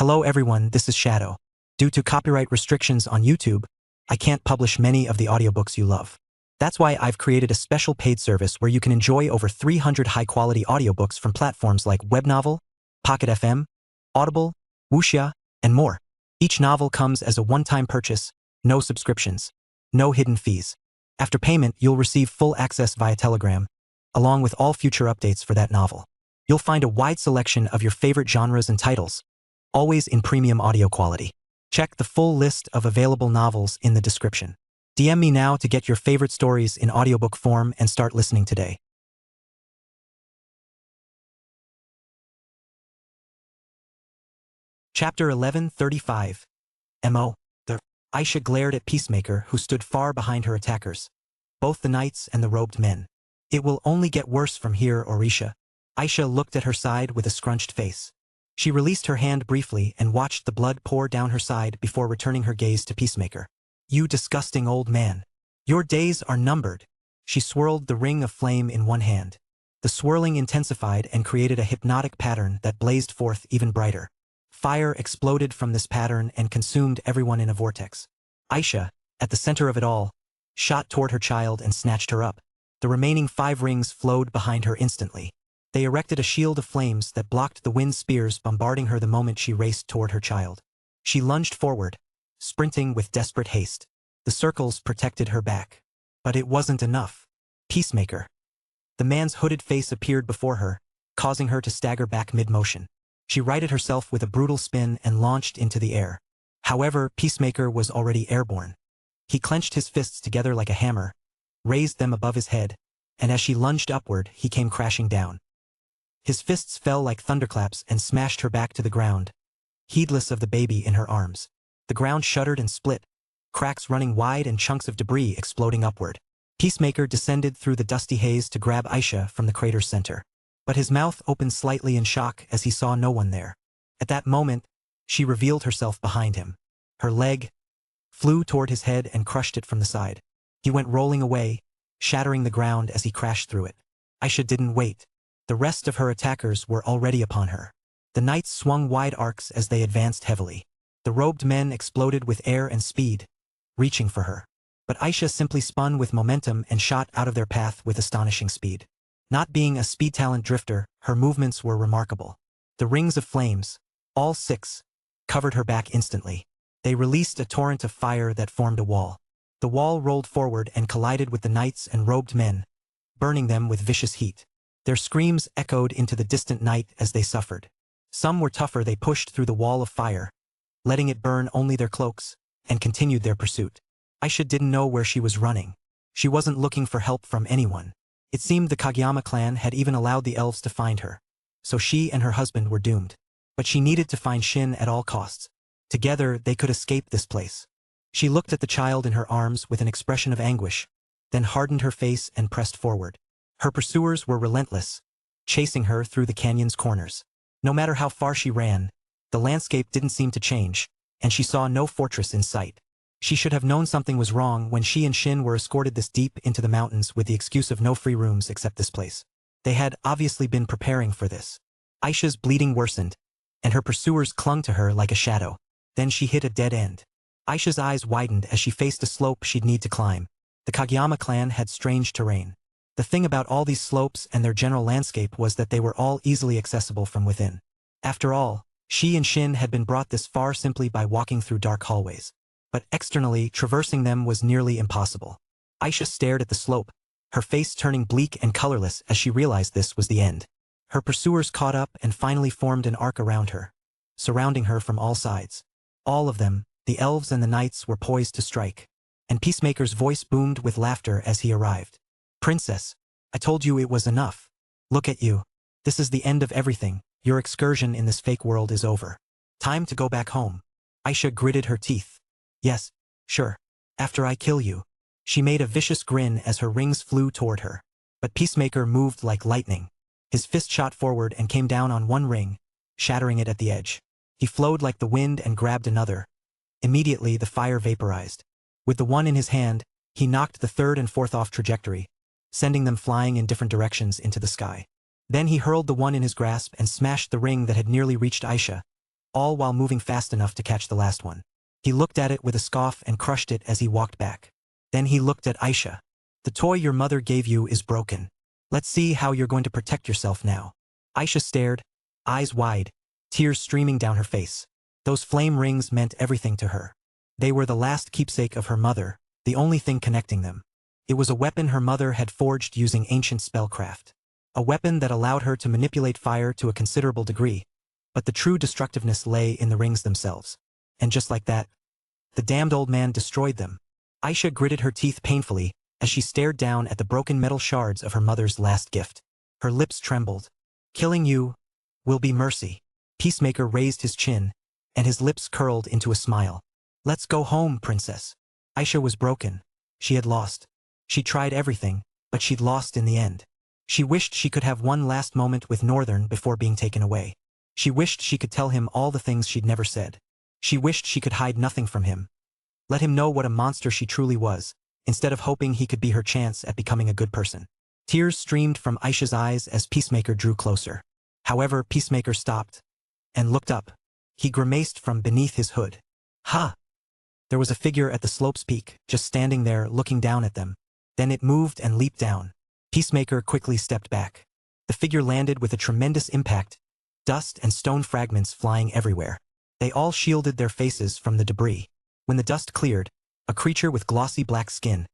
Hello everyone, this is Shadow. Due to copyright restrictions on YouTube, I can't publish many of the audiobooks you love. That's why I've created a special paid service where you can enjoy over 300 high-quality audiobooks from platforms like Webnovel, Pocket FM, Audible, Wuxia, and more. Each novel comes as a one-time purchase, no subscriptions, no hidden fees. After payment, you'll receive full access via Telegram, along with all future updates for that novel. You'll find a wide selection of your favorite genres and titles, always in premium audio quality. Check the full list of available novels in the description. DM me now to get your favorite stories in audiobook form and start listening today. Chapter 1135. M.O. Aisha glared at Peacemaker, who stood far behind her attackers, both the knights and the robed men. It will only get worse from here, Orisha. Aisha looked at her side with a scrunched face. She released her hand briefly and watched the blood pour down her side before returning her gaze to Peacemaker. You disgusting old man. Your days are numbered. She swirled the ring of flame in one hand. The swirling intensified and created a hypnotic pattern that blazed forth even brighter. Fire exploded from this pattern and consumed everyone in a vortex. Aisha, at the center of it all, shot toward her child and snatched her up. The remaining 5 rings flowed behind her instantly. They erected a shield of flames that blocked the wind spears bombarding her the moment she raced toward her child. She lunged forward, sprinting with desperate haste. The circles protected her back. But it wasn't enough. Peacemaker. The man's hooded face appeared before her, causing her to stagger back mid-motion. She righted herself with a brutal spin and launched into the air. However, Peacemaker was already airborne. He clenched his fists together like a hammer, raised them above his head, and as she lunged upward, he came crashing down. His fists fell like thunderclaps and smashed her back to the ground, heedless of the baby in her arms. The ground shuddered and split, cracks running wide and chunks of debris exploding upward. Peacemaker descended through the dusty haze to grab Aisha from the crater's center. But his mouth opened slightly in shock as he saw no one there. At that moment, she revealed herself behind him. Her leg flew toward his head and crushed it from the side. He went rolling away, shattering the ground as he crashed through it. Aisha didn't wait. The rest of her attackers were already upon her. The knights swung wide arcs as they advanced heavily. The robed men exploded with air and speed, reaching for her. But Aisha simply spun with momentum and shot out of their path with astonishing speed. Not being a speed talent drifter, her movements were remarkable. The rings of flames, all 6, covered her back instantly. They released a torrent of fire that formed a wall. The wall rolled forward and collided with the knights and robed men, burning them with vicious heat. Their screams echoed into the distant night as they suffered. Some were tougher. They pushed through the wall of fire, letting it burn only their cloaks, and continued their pursuit. Aisha didn't know where she was running. She wasn't looking for help from anyone. It seemed the Kageyama clan had even allowed the elves to find her, so she and her husband were doomed. But she needed to find Shin at all costs. Together, they could escape this place. She looked at the child in her arms with an expression of anguish, then hardened her face and pressed forward. Her pursuers were relentless, chasing her through the canyon's corners. No matter how far she ran, the landscape didn't seem to change, and she saw no fortress in sight. She should have known something was wrong when she and Shin were escorted this deep into the mountains with the excuse of no free rooms except this place. They had obviously been preparing for this. Aisha's bleeding worsened, and her pursuers clung to her like a shadow. Then she hit a dead end. Aisha's eyes widened as she faced a slope she'd need to climb. The Kageyama clan had strange terrain. The thing about all these slopes and their general landscape was that they were all easily accessible from within. After all, she and Shin had been brought this far simply by walking through dark hallways. But externally, traversing them was nearly impossible. Aisha stared at the slope, her face turning bleak and colorless as she realized this was the end. Her pursuers caught up and finally formed an arc around her, surrounding her from all sides. All of them, the elves and the knights, were poised to strike. And Peacemaker's voice boomed with laughter as he arrived. Princess, I told you it was enough. Look at you. This is the end of everything. Your excursion in this fake world is over. Time to go back home. Aisha gritted her teeth. Yes, sure. After I kill you. She made a vicious grin as her rings flew toward her. But Peacemaker moved like lightning. His fist shot forward and came down on one ring, shattering it at the edge. He flowed like the wind and grabbed another. Immediately, the fire vaporized. With the one in his hand, he knocked the 3rd and 4th off trajectory, sending them flying in different directions into the sky. Then he hurled the one in his grasp and smashed the ring that had nearly reached Aisha, all while moving fast enough to catch the last one. He looked at it with a scoff and crushed it as he walked back. Then he looked at Aisha. The toy your mother gave you is broken. Let's see how you're going to protect yourself now. Aisha stared, eyes wide, tears streaming down her face. Those flame rings meant everything to her. They were the last keepsake of her mother, the only thing connecting them. It was a weapon her mother had forged using ancient spellcraft. A weapon that allowed her to manipulate fire to a considerable degree, but the true destructiveness lay in the rings themselves. And just like that, the damned old man destroyed them. Aisha gritted her teeth painfully as she stared down at the broken metal shards of her mother's last gift. Her lips trembled. Killing you will be mercy. Peacemaker raised his chin, and his lips curled into a smile. Let's go home, princess. Aisha was broken. She had lost. She tried everything, but she'd lost in the end. She wished she could have one last moment with Northern before being taken away. She wished she could tell him all the things she'd never said. She wished she could hide nothing from him. Let him know what a monster she truly was, instead of hoping he could be her chance at becoming a good person. Tears streamed from Aisha's eyes as Peacemaker drew closer. However, Peacemaker stopped and looked up. He grimaced from beneath his hood. Ha! There was a figure at the slope's peak, just standing there looking down at them. Then it moved and leaped down. Peacemaker quickly stepped back. The figure landed with a tremendous impact, dust and stone fragments flying everywhere. They all shielded their faces from the debris. When the dust cleared, a creature with glossy black skin,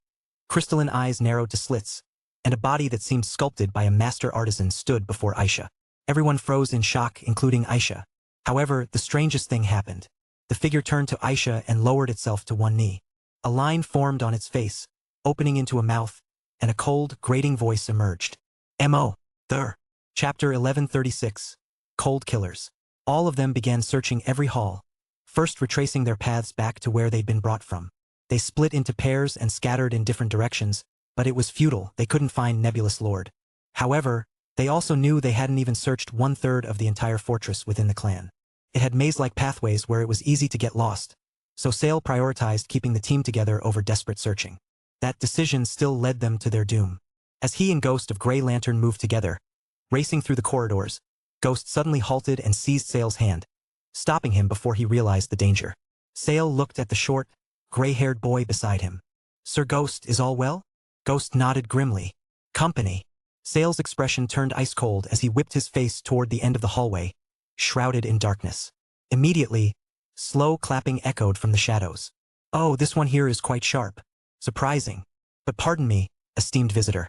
crystalline eyes narrowed to slits, and a body that seemed sculpted by a master artisan stood before Aisha. Everyone froze in shock, including Aisha. However, the strangest thing happened. The figure turned to Aisha and lowered itself to one knee. A line formed on its face, opening into a mouth, and a cold, grating voice emerged. M.O. There. Chapter 1136. Cold Killers. All of them began searching every hall, first retracing their paths back to where they'd been brought from. They split into pairs and scattered in different directions, but it was futile. They couldn't find Nebulous Lord. However, they also knew they hadn't even searched 1/3 of the entire fortress within the clan. It had maze-like pathways where it was easy to get lost, so Sale prioritized keeping the team together over desperate searching. That decision still led them to their doom. As he and Ghost of Grey Lantern moved together, racing through the corridors, Ghost suddenly halted and seized Sale's hand, stopping him before he realized the danger. Sale looked at the short, gray-haired boy beside him. Sir Ghost, is all well? Ghost nodded grimly. Company. Sale's expression turned ice-cold as he whipped his face toward the end of the hallway, shrouded in darkness. Immediately, slow clapping echoed from the shadows. Oh, this one here is quite sharp. Surprising. But pardon me, esteemed visitor.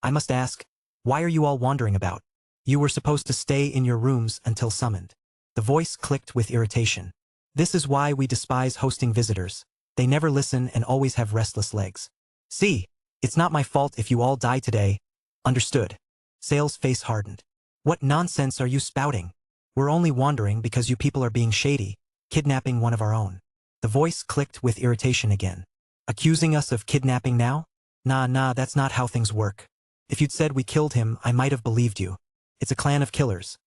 I must ask, why are you all wandering about? You were supposed to stay in your rooms until summoned. The voice clicked with irritation. This is why we despise hosting visitors. They never listen and always have restless legs. See, it's not my fault if you all die today. Understood. Sale's face hardened. What nonsense are you spouting? We're only wandering because you people are being shady, kidnapping one of our own. The voice clicked with irritation again. Accusing us of kidnapping now? Nah, that's not how things work. If you'd said we killed him, I might have believed you. It's a clan of killers.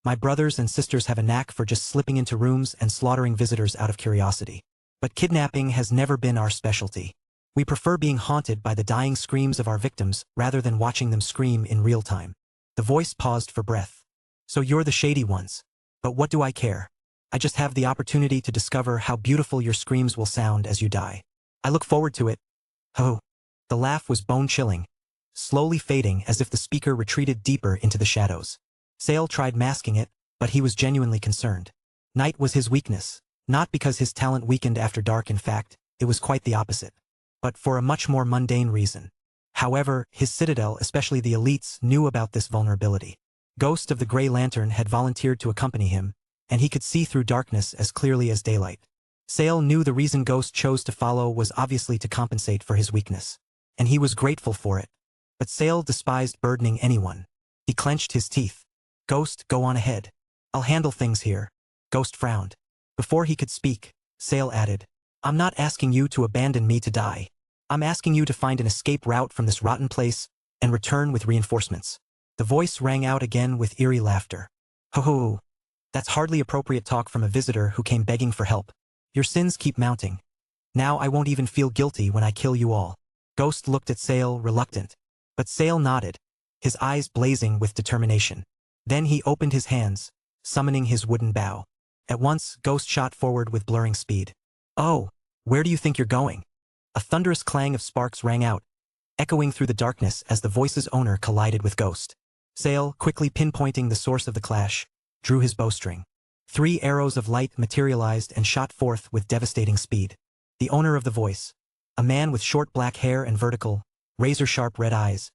My brothers and sisters have a knack for just slipping into rooms and slaughtering visitors out of curiosity. But kidnapping has never been our specialty. We prefer being haunted by the dying screams of our victims rather than watching them scream in real time. The voice paused for breath. So you're the shady ones. But what do I care? I just have the opportunity to discover how beautiful your screams will sound as you die. I look forward to it. Oh. The laugh was bone-chilling, slowly fading as if the speaker retreated deeper into the shadows. Sale tried masking it, but he was genuinely concerned. Night was his weakness, not because his talent weakened after dark. In fact, it was quite the opposite. But for a much more mundane reason. However, his citadel, especially the elites, knew about this vulnerability. Ghost of the Grey Lantern had volunteered to accompany him, and he could see through darkness as clearly as daylight. Sale knew the reason Ghost chose to follow was obviously to compensate for his weakness, and he was grateful for it. But Sale despised burdening anyone. He clenched his teeth. Ghost, go on ahead. I'll handle things here. Ghost frowned. Before he could speak, Sale added, I'm not asking you to abandon me to die. I'm asking you to find an escape route from this rotten place and return with reinforcements. The voice rang out again with eerie laughter. Ho, that's hardly appropriate talk from a visitor who came begging for help. Your sins keep mounting. Now I won't even feel guilty when I kill you all. Ghost looked at Sale, reluctant. But Sale nodded, his eyes blazing with determination. Then he opened his hands, summoning his wooden bow. At once, Ghost shot forward with blurring speed. Oh, where do you think you're going? A thunderous clang of sparks rang out, echoing through the darkness as the voice's owner collided with Ghost. Sale, quickly pinpointing the source of the clash, drew his bowstring. 3 arrows of light materialized and shot forth with devastating speed. The owner of the voice, a man with short black hair and vertical, razor-sharp red eyes,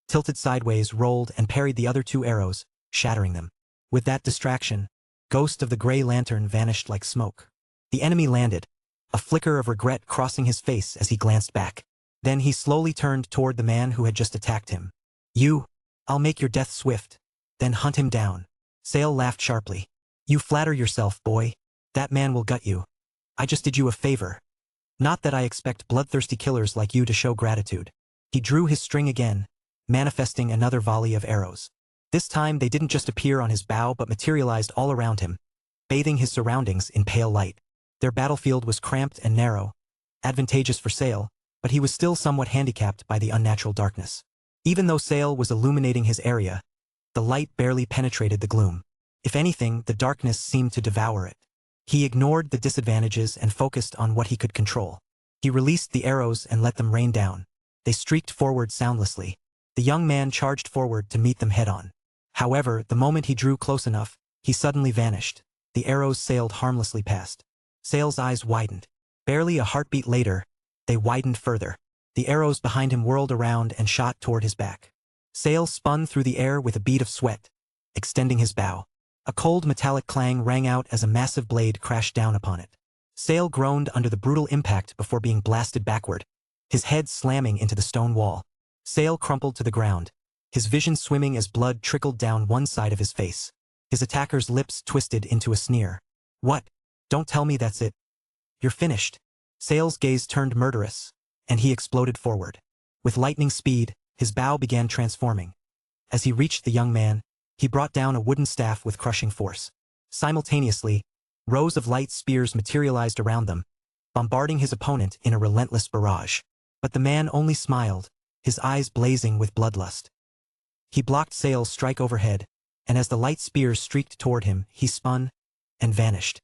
tilted sideways, rolled and parried the other 2 arrows, shattering them. With that distraction, Ghost of the Gray Lantern vanished like smoke. The enemy landed, a flicker of regret crossing his face as he glanced back. Then he slowly turned toward the man who had just attacked him. I'll make your death swift, then hunt him down. Sale laughed sharply. You flatter yourself, boy. That man will gut you. I just did you a favor. Not that I expect bloodthirsty killers like you to show gratitude. He drew his string again, manifesting another volley of arrows. This time they didn't just appear on his bow but materialized all around him, bathing his surroundings in pale light. Their battlefield was cramped and narrow, advantageous for Sale, but he was still somewhat handicapped by the unnatural darkness. Even though Sale was illuminating his area, the light barely penetrated the gloom. If anything, the darkness seemed to devour it. He ignored the disadvantages and focused on what he could control. He released the arrows and let them rain down. They streaked forward soundlessly. The young man charged forward to meet them head-on. However, the moment he drew close enough, he suddenly vanished. The arrows sailed harmlessly past. Sale's eyes widened. Barely a heartbeat later, they widened further. The arrows behind him whirled around and shot toward his back. Sale spun through the air with a bead of sweat, extending his bow. A cold metallic clang rang out as a massive blade crashed down upon it. Sale groaned under the brutal impact before being blasted backward, his head slamming into the stone wall. Sale crumpled to the ground, his vision swimming as blood trickled down one side of his face. His attacker's lips twisted into a sneer. What? Don't tell me that's it. You're finished. Sale's gaze turned murderous, and he exploded forward. With lightning speed, his bow began transforming. As he reached the young man, he brought down a wooden staff with crushing force. Simultaneously, rows of light spears materialized around them, bombarding his opponent in a relentless barrage. But the man only smiled, his eyes blazing with bloodlust. He blocked Sale's strike overhead, and as the light spears streaked toward him, he spun and vanished.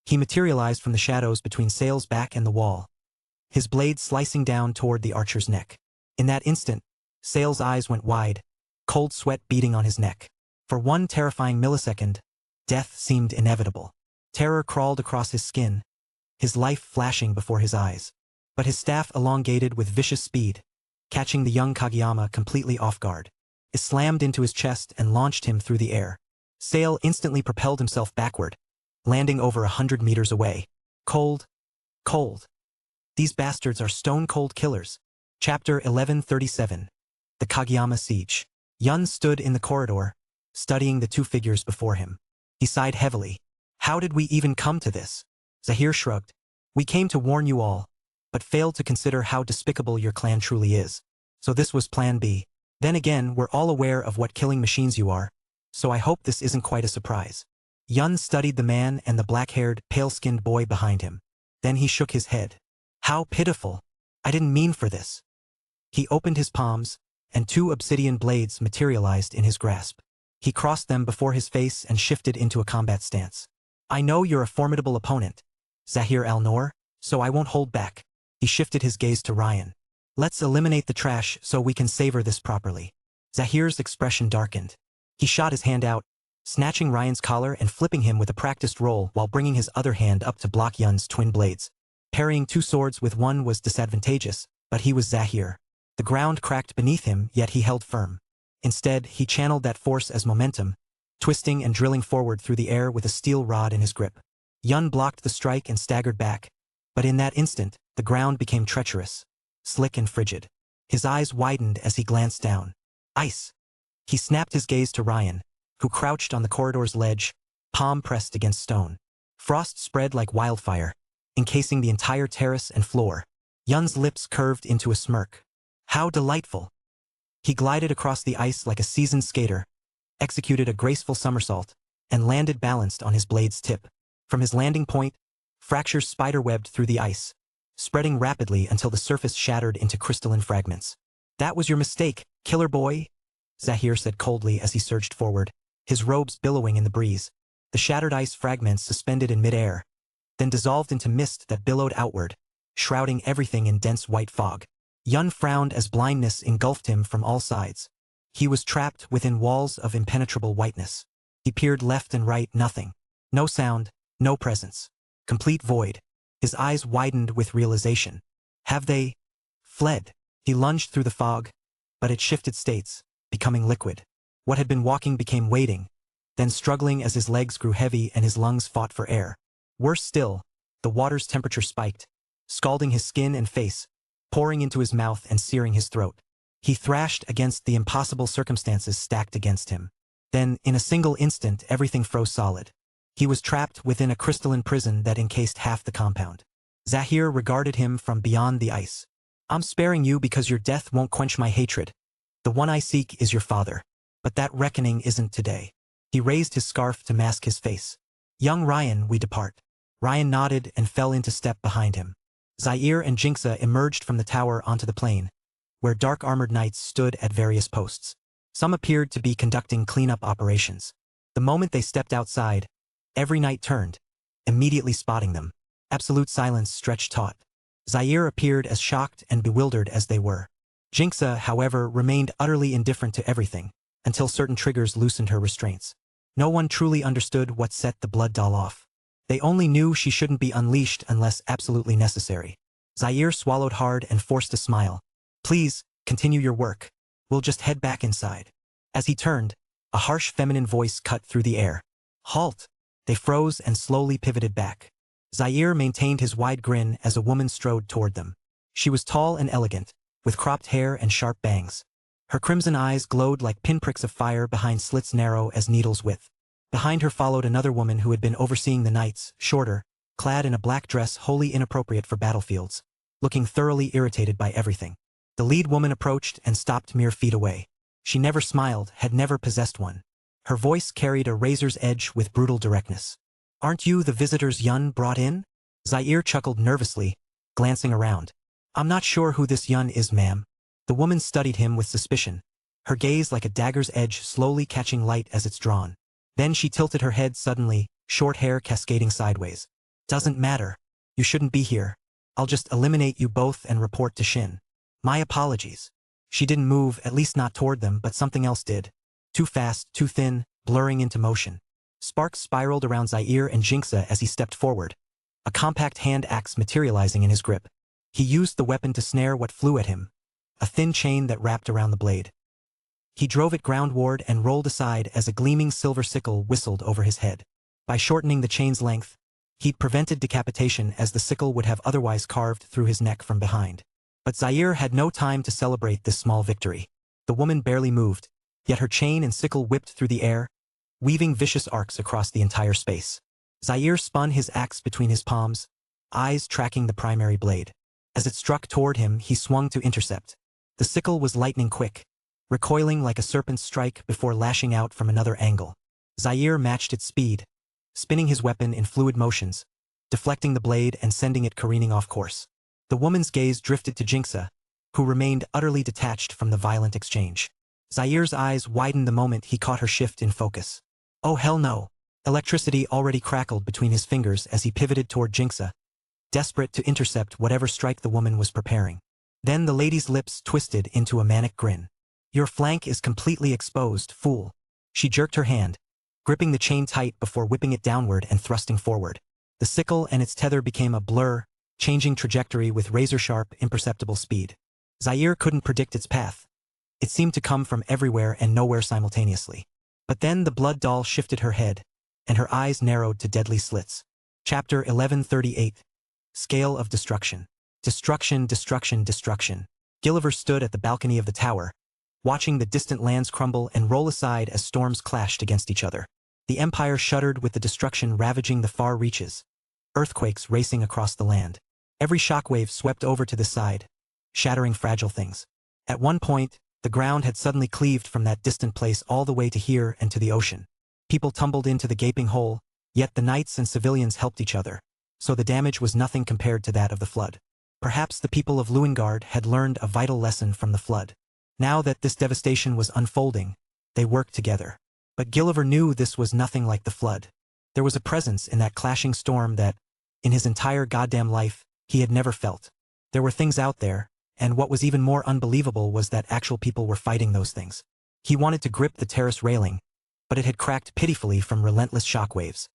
He materialized from the shadows between Sale's back and the wall, his blade slicing down toward the archer's neck. In that instant, Sale's eyes went wide, cold sweat beading on his neck. For one terrifying millisecond, death seemed inevitable. Terror crawled across his skin, his life flashing before his eyes. But his staff elongated with vicious speed, catching the young Kageyama completely off guard. It slammed into his chest and launched him through the air. Sale instantly propelled himself backward, landing over 100 meters away. Cold. These bastards are stone-cold killers. Chapter 1137. The Kageyama Siege. Yun stood in the corridor, studying the 2 figures before him. He sighed heavily. How did we even come to this? Zahir shrugged. We came to warn you all, but failed to consider how despicable your clan truly is. So this was Plan B. Then again, we're all aware of what killing machines you are, so I hope this isn't quite a surprise. Yun studied the man and the black-haired, pale-skinned boy behind him. Then he shook his head. How pitiful. I didn't mean for this. He opened his palms, and 2 obsidian blades materialized in his grasp. He crossed them before his face and shifted into a combat stance. I know you're a formidable opponent, Zahir al-Noor, so I won't hold back. He shifted his gaze to Ryan. Let's eliminate the trash so we can savor this properly. Zahir's expression darkened. He shot his hand out, snatching Ryan's collar and flipping him with a practiced roll while bringing his other hand up to block Yun's twin blades. Parrying 2 swords with one was disadvantageous, but he was Zahir. The ground cracked beneath him, yet he held firm. Instead, he channeled that force as momentum, twisting and drilling forward through the air with a steel rod in his grip. Yun blocked the strike and staggered back, but in that instant, the ground became treacherous, slick and frigid. His eyes widened as he glanced down. Ice! He snapped his gaze to Ryan, who crouched on the corridor's ledge, palm pressed against stone. Frost spread like wildfire, encasing the entire terrace and floor. Yun's lips curved into a smirk. How delightful! He glided across the ice like a seasoned skater, executed a graceful somersault, and landed balanced on his blade's tip. From his landing point, fractures spiderwebbed through the ice, spreading rapidly until the surface shattered into crystalline fragments. That was your mistake, killer boy, Zahir said coldly as he surged forward, his robes billowing in the breeze. The shattered ice fragments suspended in midair, then dissolved into mist that billowed outward, shrouding everything in dense white fog. Yun frowned as blindness engulfed him from all sides. He was trapped within walls of impenetrable whiteness. He peered left and right, nothing. No sound, no presence. Complete void. His eyes widened with realization. Have they fled? He lunged through the fog, but it shifted states, becoming liquid. What had been walking became waiting, then struggling as his legs grew heavy and his lungs fought for air. Worse still, the water's temperature spiked, scalding his skin and face, pouring into his mouth and searing his throat. He thrashed against the impossible circumstances stacked against him. Then, in a single instant, everything froze solid. He was trapped within a crystalline prison that encased half the compound. Zahir regarded him from beyond the ice. I'm sparing you because your death won't quench my hatred. The one I seek is your father. But that reckoning isn't today. He raised his scarf to mask his face. Young Ryan, we depart. Ryan nodded and fell into step behind him. Zaire and Jinxa emerged from the tower onto the plain, where dark-armored knights stood at various posts. Some appeared to be conducting cleanup operations. The moment they stepped outside, every knight turned, immediately spotting them. Absolute silence stretched taut. Zaire appeared as shocked and bewildered as they were. Jinxa, however, remained utterly indifferent to everything, until certain triggers loosened her restraints. No one truly understood what set the blood doll off. They only knew she shouldn't be unleashed unless absolutely necessary. Zaire swallowed hard and forced a smile. Please, continue your work. We'll just head back inside. As he turned, a harsh feminine voice cut through the air. Halt! They froze and slowly pivoted back. Zaire maintained his wide grin as a woman strode toward them. She was tall and elegant, with cropped hair and sharp bangs. Her crimson eyes glowed like pinpricks of fire behind slits narrow as needles' width. Behind her followed another woman who had been overseeing the knights, shorter, clad in a black dress wholly inappropriate for battlefields, looking thoroughly irritated by everything. The lead woman approached and stopped mere feet away. She never smiled, had never possessed one. Her voice carried a razor's edge with brutal directness. Aren't you the visitors Yun brought in? Zaire chuckled nervously, glancing around. I'm not sure who this Yun is, ma'am. The woman studied him with suspicion, her gaze like a dagger's edge slowly catching light as it's drawn. Then she tilted her head suddenly, short hair cascading sideways. Doesn't matter. You shouldn't be here. I'll just eliminate you both and report to Shin. My apologies. She didn't move, at least not toward them, but something else did. Too fast, too thin, blurring into motion. Sparks spiraled around Zaire and Jinxa as he stepped forward, a compact hand axe materializing in his grip. He used the weapon to snare what flew at him, a thin chain that wrapped around the blade. He drove it groundward and rolled aside as a gleaming silver sickle whistled over his head. By shortening the chain's length, he'd prevented decapitation as the sickle would have otherwise carved through his neck from behind. But Zaire had no time to celebrate this small victory. The woman barely moved, yet her chain and sickle whipped through the air, weaving vicious arcs across the entire space. Zaire spun his axe between his palms, eyes tracking the primary blade. As it struck toward him, he swung to intercept. The sickle was lightning quick, recoiling like a serpent's strike before lashing out from another angle. Zaire matched its speed, spinning his weapon in fluid motions, deflecting the blade and sending it careening off course. The woman's gaze drifted to Jinxa, who remained utterly detached from the violent exchange. Zaire's eyes widened the moment he caught her shift in focus. Oh hell no! Electricity already crackled between his fingers as he pivoted toward Jinxa, desperate to intercept whatever strike the woman was preparing. Then the lady's lips twisted into a manic grin. Your flank is completely exposed, fool. She jerked her hand, gripping the chain tight before whipping it downward and thrusting forward. The sickle and its tether became a blur, changing trajectory with razor-sharp, imperceptible speed. Zaire couldn't predict its path. It seemed to come from everywhere and nowhere simultaneously. But then the blood doll shifted her head, and her eyes narrowed to deadly slits. Chapter 1138. Scale of Destruction. Destruction, destruction, destruction. Gulliver stood at the balcony of the tower, watching the distant lands crumble and roll aside as storms clashed against each other. The Empire shuddered with the destruction ravaging the far reaches, earthquakes racing across the land. Every shockwave swept over to the side, shattering fragile things. At one point, the ground had suddenly cleaved from that distant place all the way to here and to the ocean. People tumbled into the gaping hole, yet the knights and civilians helped each other, so the damage was nothing compared to that of the flood. Perhaps the people of Lewengard had learned a vital lesson from the flood. Now that this devastation was unfolding, they worked together. But Gulliver knew this was nothing like the flood. There was a presence in that clashing storm that, in his entire goddamn life, he had never felt. There were things out there, and what was even more unbelievable was that actual people were fighting those things. He wanted to grip the terrace railing, but it had cracked pitifully from relentless shockwaves.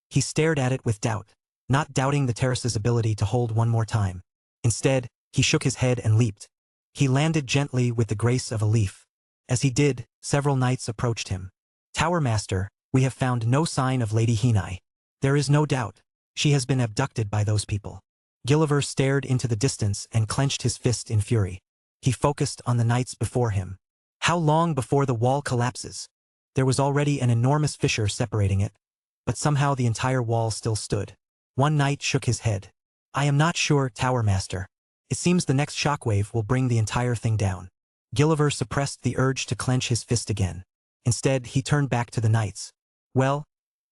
He stared at it with doubt, not doubting the terrace's ability to hold one more time. Instead, he shook his head and leaped. He landed gently with the grace of a leaf. As he did, several knights approached him. "Tower Master, we have found no sign of Lady Hinai. There is no doubt. She has been abducted by those people." Gilliver stared into the distance and clenched his fist in fury. He focused on the knights before him. How long before the wall collapses? There was already an enormous fissure separating it, but somehow the entire wall still stood. One knight shook his head. "I am not sure, Tower Master. It seems the next shockwave will bring the entire thing down." Gilliver suppressed the urge to clench his fist again. Instead, he turned back to the knights. "Well,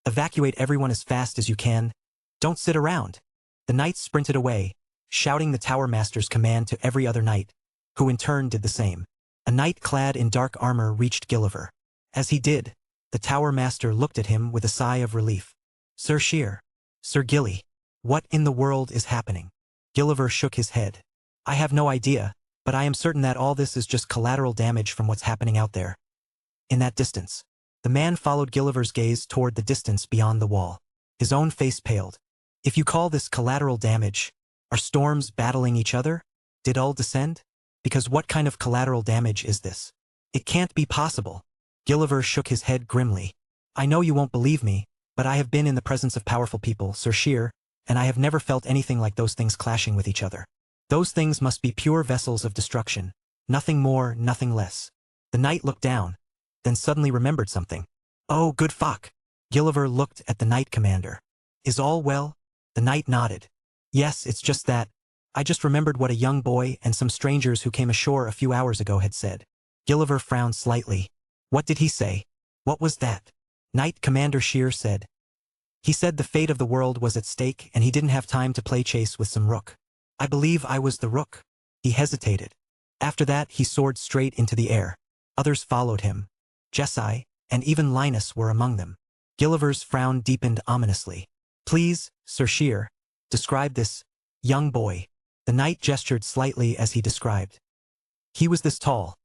evacuate everyone as fast as you can. Don't sit around." The knights sprinted away, shouting the Tower Master's command to every other knight, who in turn did the same. A knight clad in dark armor reached Gilliver. As he did, the Tower Master looked at him with a sigh of relief. "Sir Sheer. Sir Gilly. What in the world is happening?" Gilliver shook his head. "I have no idea, but I am certain that all this is just collateral damage from what's happening out there." In that distance, the man followed Gilliver's gaze toward the distance beyond the wall. His own face paled. "If you call this collateral damage, are storms battling each other? Did all descend? Because what kind of collateral damage is this? It can't be possible." Gilliver shook his head grimly. "I know you won't believe me, but I have been in the presence of powerful people, Sir Sheer, and I have never felt anything like those things clashing with each other. Those things must be pure vessels of destruction. Nothing more, nothing less." The knight looked down, then suddenly remembered something. "Oh, good fuck." Gilliver looked at the knight commander. "Is all well?" The knight nodded. "Yes, it's just that. I just remembered what a young boy and some strangers who came ashore a few hours ago had said." Gilliver frowned slightly. "What did he say? What was that?" Knight Commander Sheer said. "He said the fate of the world was at stake and he didn't have time to play chase with some rook. I believe I was the rook." He hesitated. After that, he soared straight into the air. Others followed him. Jessi, and even Linus were among them. Gilliver's frown deepened ominously. "Please, Sir Sheer, describe this young boy." The knight gestured slightly as he described. "He was this tall.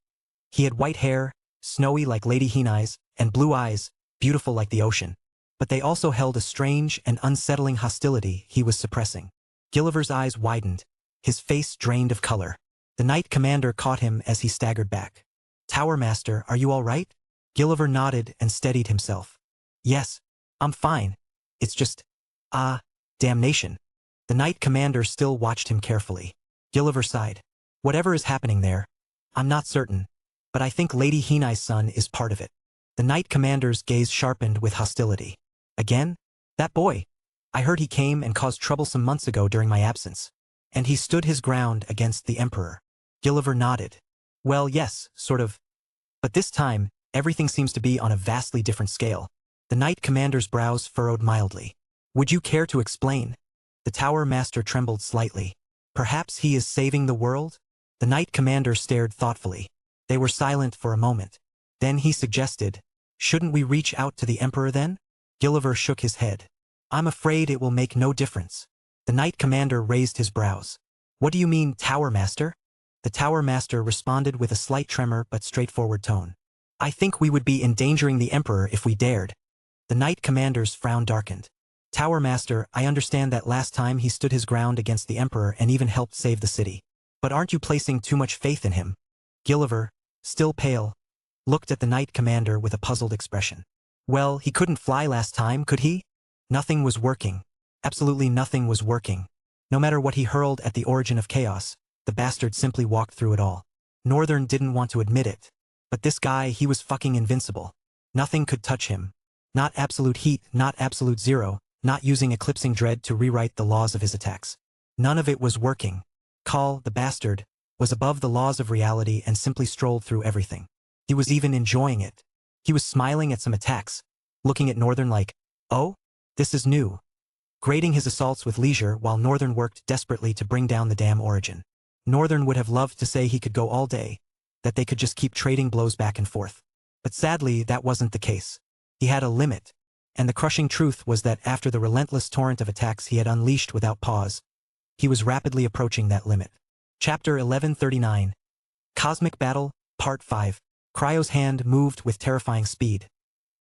He had white hair, snowy like Lady Hinai's, and blue eyes, beautiful like the ocean. But they also held a strange and unsettling hostility he was suppressing." Gilliver's eyes widened, his face drained of color. The knight commander caught him as he staggered back. "Tower Master, are you all right?" Gilliver nodded and steadied himself. "Yes, I'm fine. It's just, damnation." The knight commander still watched him carefully. Gilliver sighed. "Whatever is happening there, I'm not certain, but I think Lady Hinai's son is part of it." The knight commander's gaze sharpened with hostility. "Again? That boy? I heard he came and caused trouble some months ago during my absence. And he stood his ground against the Emperor." Gilliver nodded. "Well, yes, sort of. But this time, everything seems to be on a vastly different scale." The knight commander's brows furrowed mildly. "Would you care to explain?" The Tower Master trembled slightly. "Perhaps he is saving the world?" The knight commander stared thoughtfully. They were silent for a moment. Then he suggested, "Shouldn't we reach out to the Emperor then?" Gilliver shook his head. "I'm afraid it will make no difference." The knight commander raised his brows. "What do you mean, Tower Master?" The Tower Master responded with a slight tremor but straightforward tone. "I think we would be endangering the Emperor if we dared." The knight commander's frown darkened. "Tower Master, I understand that last time he stood his ground against the Emperor and even helped save the city. But aren't you placing too much faith in him?" Gilliver, still pale, looked at the knight commander with a puzzled expression. "Well, he couldn't fly last time, could he? Nothing was working. Absolutely nothing was working. No matter what he hurled at the origin of chaos, the bastard simply walked through it all. Northern didn't want to admit it. But this guy, he was fucking invincible. Nothing could touch him. Not absolute heat, not absolute zero, not using eclipsing dread to rewrite the laws of his attacks. None of it was working. Kal, the bastard, was above the laws of reality and simply strolled through everything. He was even enjoying it. He was smiling at some attacks, looking at Northern like, oh, this is new. Grading his assaults with leisure while Northern worked desperately to bring down the damn origin. Northern would have loved to say he could go all day, that they could just keep trading blows back and forth. But sadly, that wasn't the case. He had a limit. And the crushing truth was that after the relentless torrent of attacks he had unleashed without pause, he was rapidly approaching that limit. Chapter 1139. Cosmic Battle, Part 5. Cryo's hand moved with terrifying speed,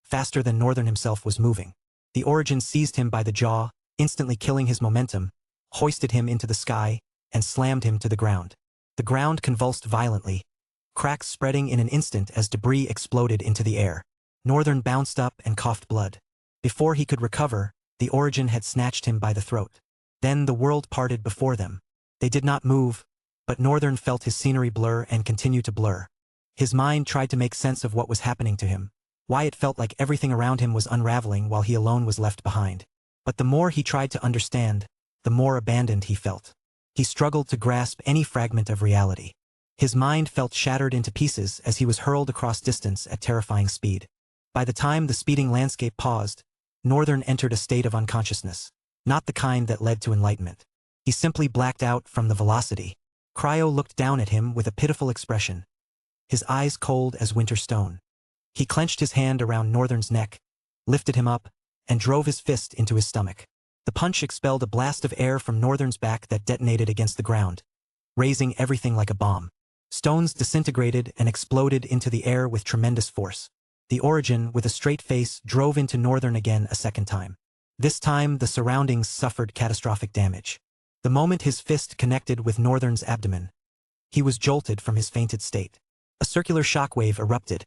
faster than Northern himself was moving. The Origin seized him by the jaw, instantly killing his momentum, hoisted him into the sky, and slammed him to the ground. The ground convulsed violently, cracks spreading in an instant as debris exploded into the air. Northern bounced up and coughed blood. Before he could recover, the Origin had snatched him by the throat. Then the world parted before them. They did not move, but Northern felt his scenery blur and continue to blur. His mind tried to make sense of what was happening to him, why it felt like everything around him was unraveling while he alone was left behind. But the more he tried to understand, the more abandoned he felt. He struggled to grasp any fragment of reality. His mind felt shattered into pieces as he was hurled across distance at terrifying speed. By the time the speeding landscape paused, Northern entered a state of unconsciousness, not the kind that led to enlightenment. He simply blacked out from the velocity. Cryo looked down at him with a pitiful expression, his eyes cold as winter stone. He clenched his hand around Northern's neck, lifted him up, and drove his fist into his stomach. The punch expelled a blast of air from Northern's back that detonated against the ground, raising everything like a bomb. Stones disintegrated and exploded into the air with tremendous force. The Origin, with a straight face, drove into Northern again a second time. This time, the surroundings suffered catastrophic damage. The moment his fist connected with Northern's abdomen, he was jolted from his fainted state. A circular shockwave erupted,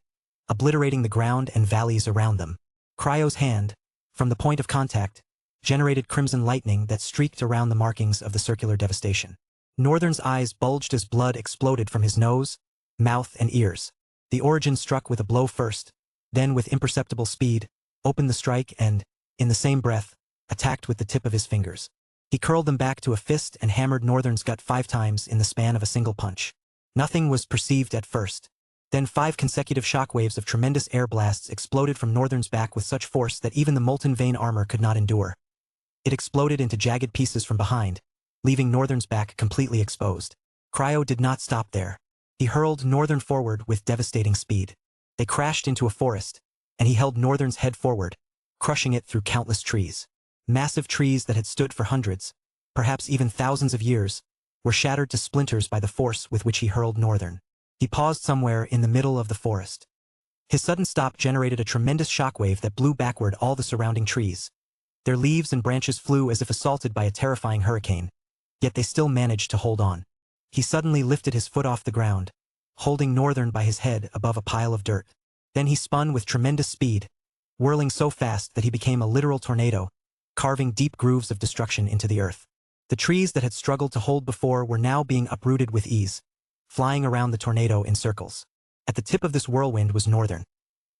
obliterating the ground and valleys around them. Cryo's hand, from the point of contact, generated crimson lightning that streaked around the markings of the circular devastation. Northern's eyes bulged as blood exploded from his nose, mouth, and ears. The Origin struck with a blow first, then with imperceptible speed, opened the strike and, in the same breath, attacked with the tip of his fingers. He curled them back to a fist and hammered Northern's gut 5 times in the span of a single punch. Nothing was perceived at first. Then 5 consecutive shockwaves of tremendous air blasts exploded from Northern's back with such force that even the molten vein armor could not endure. It exploded into jagged pieces from behind, leaving Northern's back completely exposed. Cryo did not stop there. He hurled Northern forward with devastating speed. They crashed into a forest, and he held Northern's head forward, crushing it through countless trees. Massive trees that had stood for hundreds, perhaps even thousands of years, were shattered to splinters by the force with which he hurled Northern. He paused somewhere in the middle of the forest. His sudden stop generated a tremendous shockwave that blew backward all the surrounding trees. Their leaves and branches flew as if assaulted by a terrifying hurricane, yet they still managed to hold on. He suddenly lifted his foot off the ground, holding Northern by his head above a pile of dirt. Then he spun with tremendous speed, whirling so fast that he became a literal tornado, carving deep grooves of destruction into the earth. The trees that had struggled to hold before were now being uprooted with ease, flying around the tornado in circles. At the tip of this whirlwind was Northern.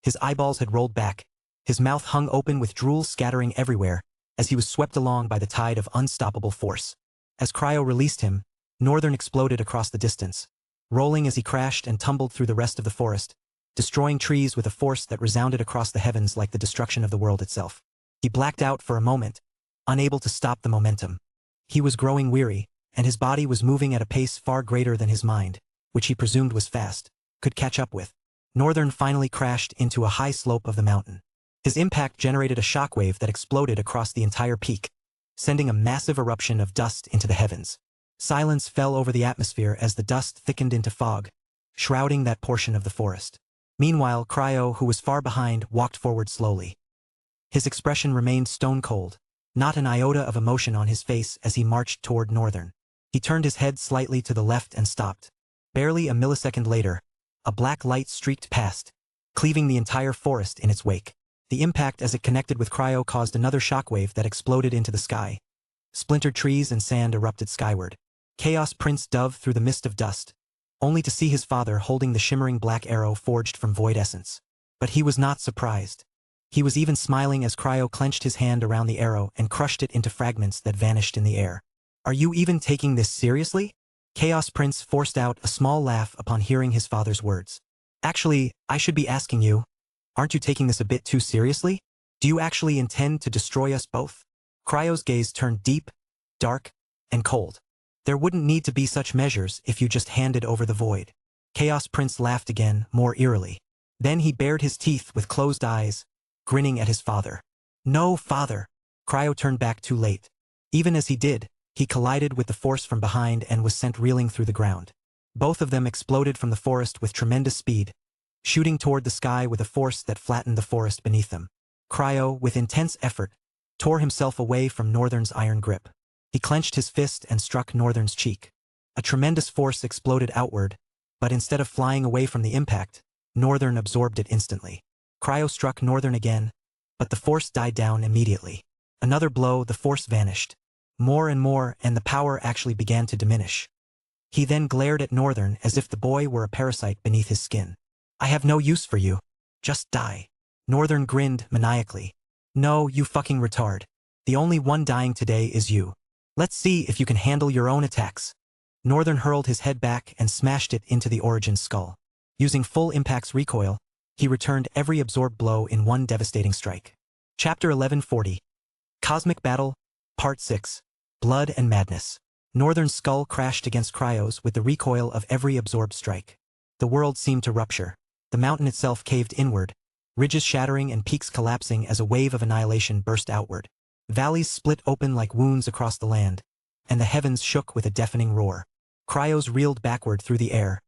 His eyeballs had rolled back, his mouth hung open with drool scattering everywhere, as he was swept along by the tide of unstoppable force. As Cryo released him, Northern exploded across the distance, rolling as he crashed and tumbled through the rest of the forest, destroying trees with a force that resounded across the heavens like the destruction of the world itself. He blacked out for a moment, unable to stop the momentum. He was growing weary, and his body was moving at a pace far greater than his mind, which he presumed was fast, could catch up with. Northern finally crashed into a high slope of the mountain. His impact generated a shockwave that exploded across the entire peak, sending a massive eruption of dust into the heavens. Silence fell over the atmosphere as the dust thickened into fog, shrouding that portion of the forest. Meanwhile, Cryo, who was far behind, walked forward slowly. His expression remained stone cold, not an iota of emotion on his face as he marched toward Northern. He turned his head slightly to the left and stopped. Barely a millisecond later, a black light streaked past, cleaving the entire forest in its wake. The impact as it connected with Cryo caused another shockwave that exploded into the sky. Splintered trees and sand erupted skyward. Chaos Prince dove through the mist of dust, only to see his father holding the shimmering black arrow forged from void essence. But he was not surprised. He was even smiling as Cryo clenched his hand around the arrow and crushed it into fragments that vanished in the air. "Are you even taking this seriously?" Chaos Prince forced out a small laugh upon hearing his father's words. "Actually, I should be asking you, aren't you taking this a bit too seriously? Do you actually intend to destroy us both?" Cryo's gaze turned deep, dark, and cold. "There wouldn't need to be such measures if you just handed over the void." Chaos Prince laughed again, more eerily. Then he bared his teeth with closed eyes, grinning at his father. No, father. Cryo turned back too late. Even as he did, he collided with the force from behind and was sent reeling through the ground. Both of them exploded from the forest with tremendous speed, shooting toward the sky with a force that flattened the forest beneath them. Cryo, with intense effort, tore himself away from Northern's iron grip. He clenched his fist and struck Northern's cheek. A tremendous force exploded outward, but instead of flying away from the impact, Northern absorbed it instantly. Cryo struck Northern again, but the force died down immediately. Another blow, the force vanished. More and more, and the power actually began to diminish. He then glared at Northern as if the boy were a parasite beneath his skin. I have no use for you. Just die. Northern grinned maniacally. No, you fucking retard. The only one dying today is you. Let's see if you can handle your own attacks. Northern hurled his head back and smashed it into the Origin's skull. Using full impact's recoil, he returned every absorbed blow in one devastating strike. Chapter 1140. Cosmic Battle, Part 6. Blood and Madness. Northern's skull crashed against Cryo's with the recoil of every absorbed strike. The world seemed to rupture. The mountain itself caved inward, ridges shattering and peaks collapsing as a wave of annihilation burst outward. Valleys split open like wounds across the land, and the heavens shook with a deafening roar. Cryos reeled backward through the air,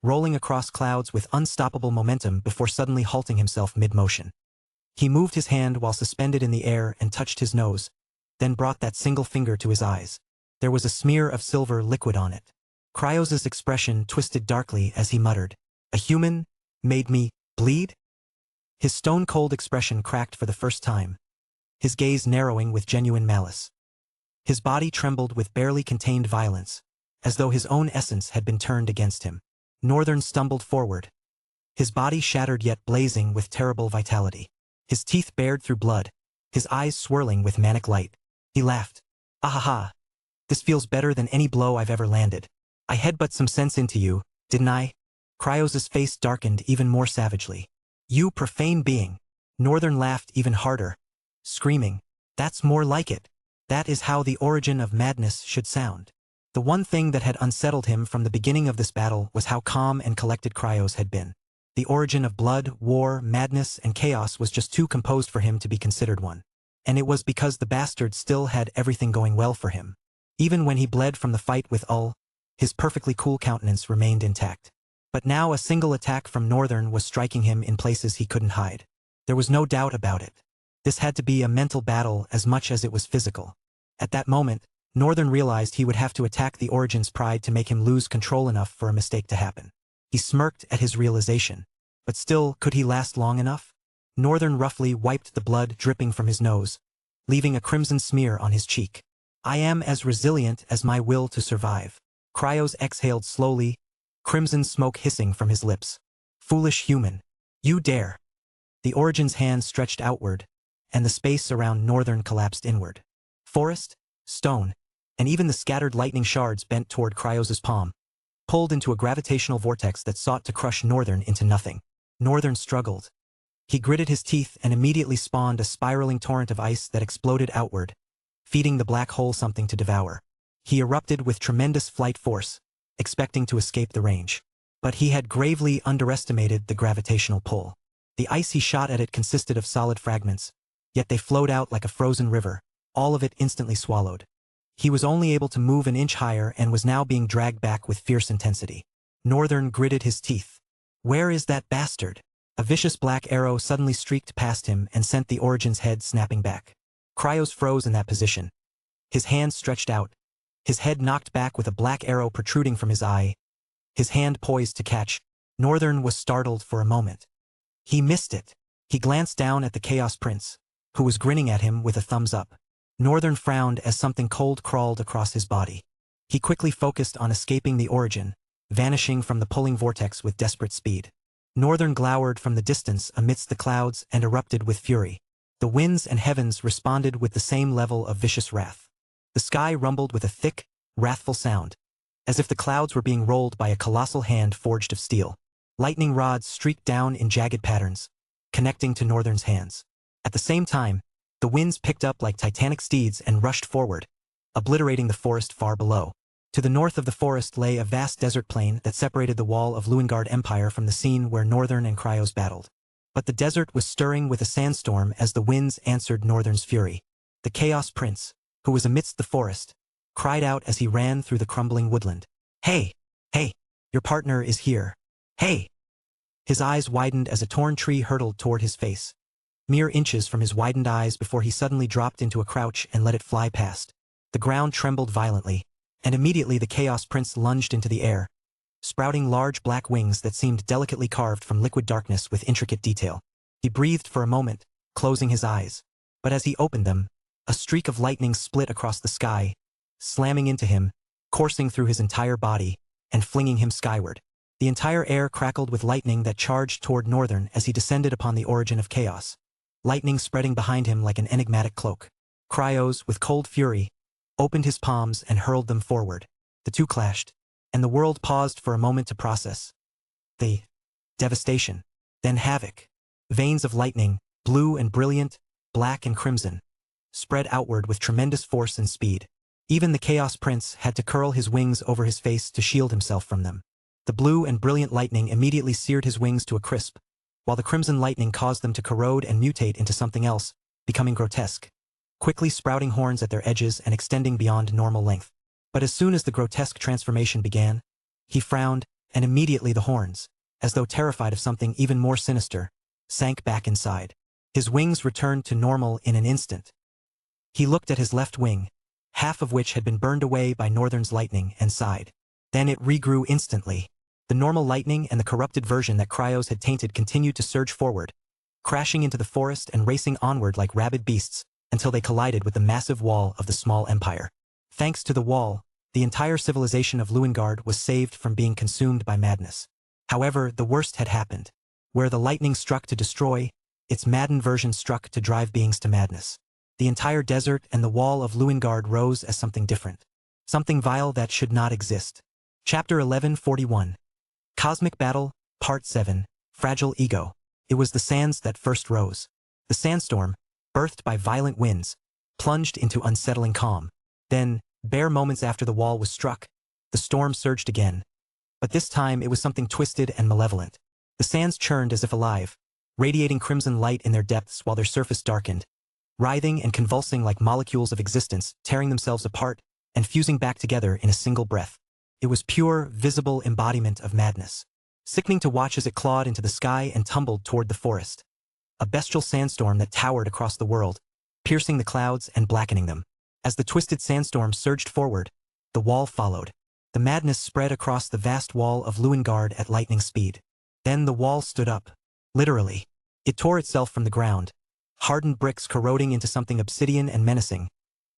rolling across clouds with unstoppable momentum before suddenly halting himself mid-motion. He moved his hand while suspended in the air and touched his nose, then brought that single finger to his eyes. There was a smear of silver liquid on it. Cryos' expression twisted darkly as he muttered, "A human made me bleed?" His stone-cold expression cracked for the first time, his gaze narrowing with genuine malice. His body trembled with barely contained violence, as though his own essence had been turned against him. Northern stumbled forward, his body shattered yet blazing with terrible vitality. His teeth bared through blood, his eyes swirling with manic light. He laughed. "Ahaha. This feels better than any blow I've ever landed. I headbutt some sense into you, didn't I?" Cryos' face darkened even more savagely. "You profane being." Northern laughed even harder, screaming, "That's more like it. That is how the origin of madness should sound." The one thing that had unsettled him from the beginning of this battle was how calm and collected Cryos had been. The origin of blood, war, madness, and chaos was just too composed for him to be considered one. And it was because the bastard still had everything going well for him. Even when he bled from the fight with Ul, his perfectly cool countenance remained intact. But now a single attack from Northern was striking him in places he couldn't hide. There was no doubt about it. This had to be a mental battle as much as it was physical. At that moment, Northern realized he would have to attack the Origin's pride to make him lose control enough for a mistake to happen. He smirked at his realization. But still, could he last long enough? Northern roughly wiped the blood dripping from his nose, leaving a crimson smear on his cheek. "I am as resilient as my will to survive." Cryos exhaled slowly, crimson smoke hissing from his lips. "Foolish human. You dare." The Origin's hand stretched outward, and the space around Northern collapsed inward. Forest, stone, and even the scattered lightning shards bent toward Cryos' palm, pulled into a gravitational vortex that sought to crush Northern into nothing. Northern struggled. He gritted his teeth and immediately spawned a spiraling torrent of ice that exploded outward, feeding the black hole something to devour. He erupted with tremendous flight force, expecting to escape the range. But he had gravely underestimated the gravitational pull. The ice he shot at it consisted of solid fragments, yet they flowed out like a frozen river, all of it instantly swallowed. He was only able to move an inch higher and was now being dragged back with fierce intensity. Northern gritted his teeth. "Where is that bastard?" A vicious black arrow suddenly streaked past him and sent the Origin's head snapping back. Cryos froze in that position. His hand stretched out, his head knocked back with a black arrow protruding from his eye, his hand poised to catch. Northern was startled for a moment. He missed it. He glanced down at the Chaos Prince, who was grinning at him with a thumbs up. Northern frowned as something cold crawled across his body. He quickly focused on escaping the Origin, vanishing from the pulling vortex with desperate speed. Northern glowered from the distance amidst the clouds and erupted with fury. The winds and heavens responded with the same level of vicious wrath. The sky rumbled with a thick, wrathful sound, as if the clouds were being rolled by a colossal hand forged of steel. Lightning rods streaked down in jagged patterns, connecting to Northern's hands. At the same time, the winds picked up like titanic steeds and rushed forward, obliterating the forest far below. To the north of the forest lay a vast desert plain that separated the wall of Luengard Empire from the scene where Northern and Cryos battled. But the desert was stirring with a sandstorm as the winds answered Northern's fury. The Chaos Prince, who was amidst the forest, cried out as he ran through the crumbling woodland. "Hey! Hey! Your partner is here! Hey!" His eyes widened as a torn tree hurtled toward his face. Mere inches from his widened eyes before he suddenly dropped into a crouch and let it fly past. The ground trembled violently, and immediately the Chaos Prince lunged into the air, sprouting large black wings that seemed delicately carved from liquid darkness with intricate detail. He breathed for a moment, closing his eyes. But as he opened them, a streak of lightning split across the sky, slamming into him, coursing through his entire body, and flinging him skyward. The entire air crackled with lightning that charged toward Northern as he descended upon the origin of chaos. Lightning spreading behind him like an enigmatic cloak. Cryos, with cold fury, opened his palms and hurled them forward. The two clashed, and the world paused for a moment to process the devastation. Then havoc. Veins of lightning, blue and brilliant, black and crimson, spread outward with tremendous force and speed. Even the Chaos Prince had to curl his wings over his face to shield himself from them. The blue and brilliant lightning immediately seared his wings to a crisp, while the crimson lightning caused them to corrode and mutate into something else, becoming grotesque, quickly sprouting horns at their edges and extending beyond normal length. But as soon as the grotesque transformation began, he frowned, and immediately the horns, as though terrified of something even more sinister, sank back inside. His wings returned to normal in an instant. He looked at his left wing, half of which had been burned away by Northern's lightning, and sighed. Then it regrew instantly. The normal lightning and the corrupted version that Cryos had tainted continued to surge forward, crashing into the forest and racing onward like rabid beasts, until they collided with the massive wall of the small empire. Thanks to the wall, the entire civilization of Lewengard was saved from being consumed by madness. However, the worst had happened. Where the lightning struck to destroy, its maddened version struck to drive beings to madness. The entire desert and the wall of Lewengard rose as something different. Something vile that should not exist. Chapter 1141. Cosmic Battle, Part 7, Fragile Ego. It was the sands that first rose. The sandstorm, birthed by violent winds, plunged into unsettling calm. Then, bare moments after the wall was struck, the storm surged again. But this time it was something twisted and malevolent. The sands churned as if alive, radiating crimson light in their depths while their surface darkened, writhing and convulsing like molecules of existence, tearing themselves apart and fusing back together in a single breath. It was pure, visible embodiment of madness. Sickening to watch as it clawed into the sky and tumbled toward the forest. A bestial sandstorm that towered across the world, piercing the clouds and blackening them. As the twisted sandstorm surged forward, the wall followed. The madness spread across the vast wall of Lewengard at lightning speed. Then the wall stood up. Literally. It tore itself from the ground, hardened bricks corroding into something obsidian and menacing,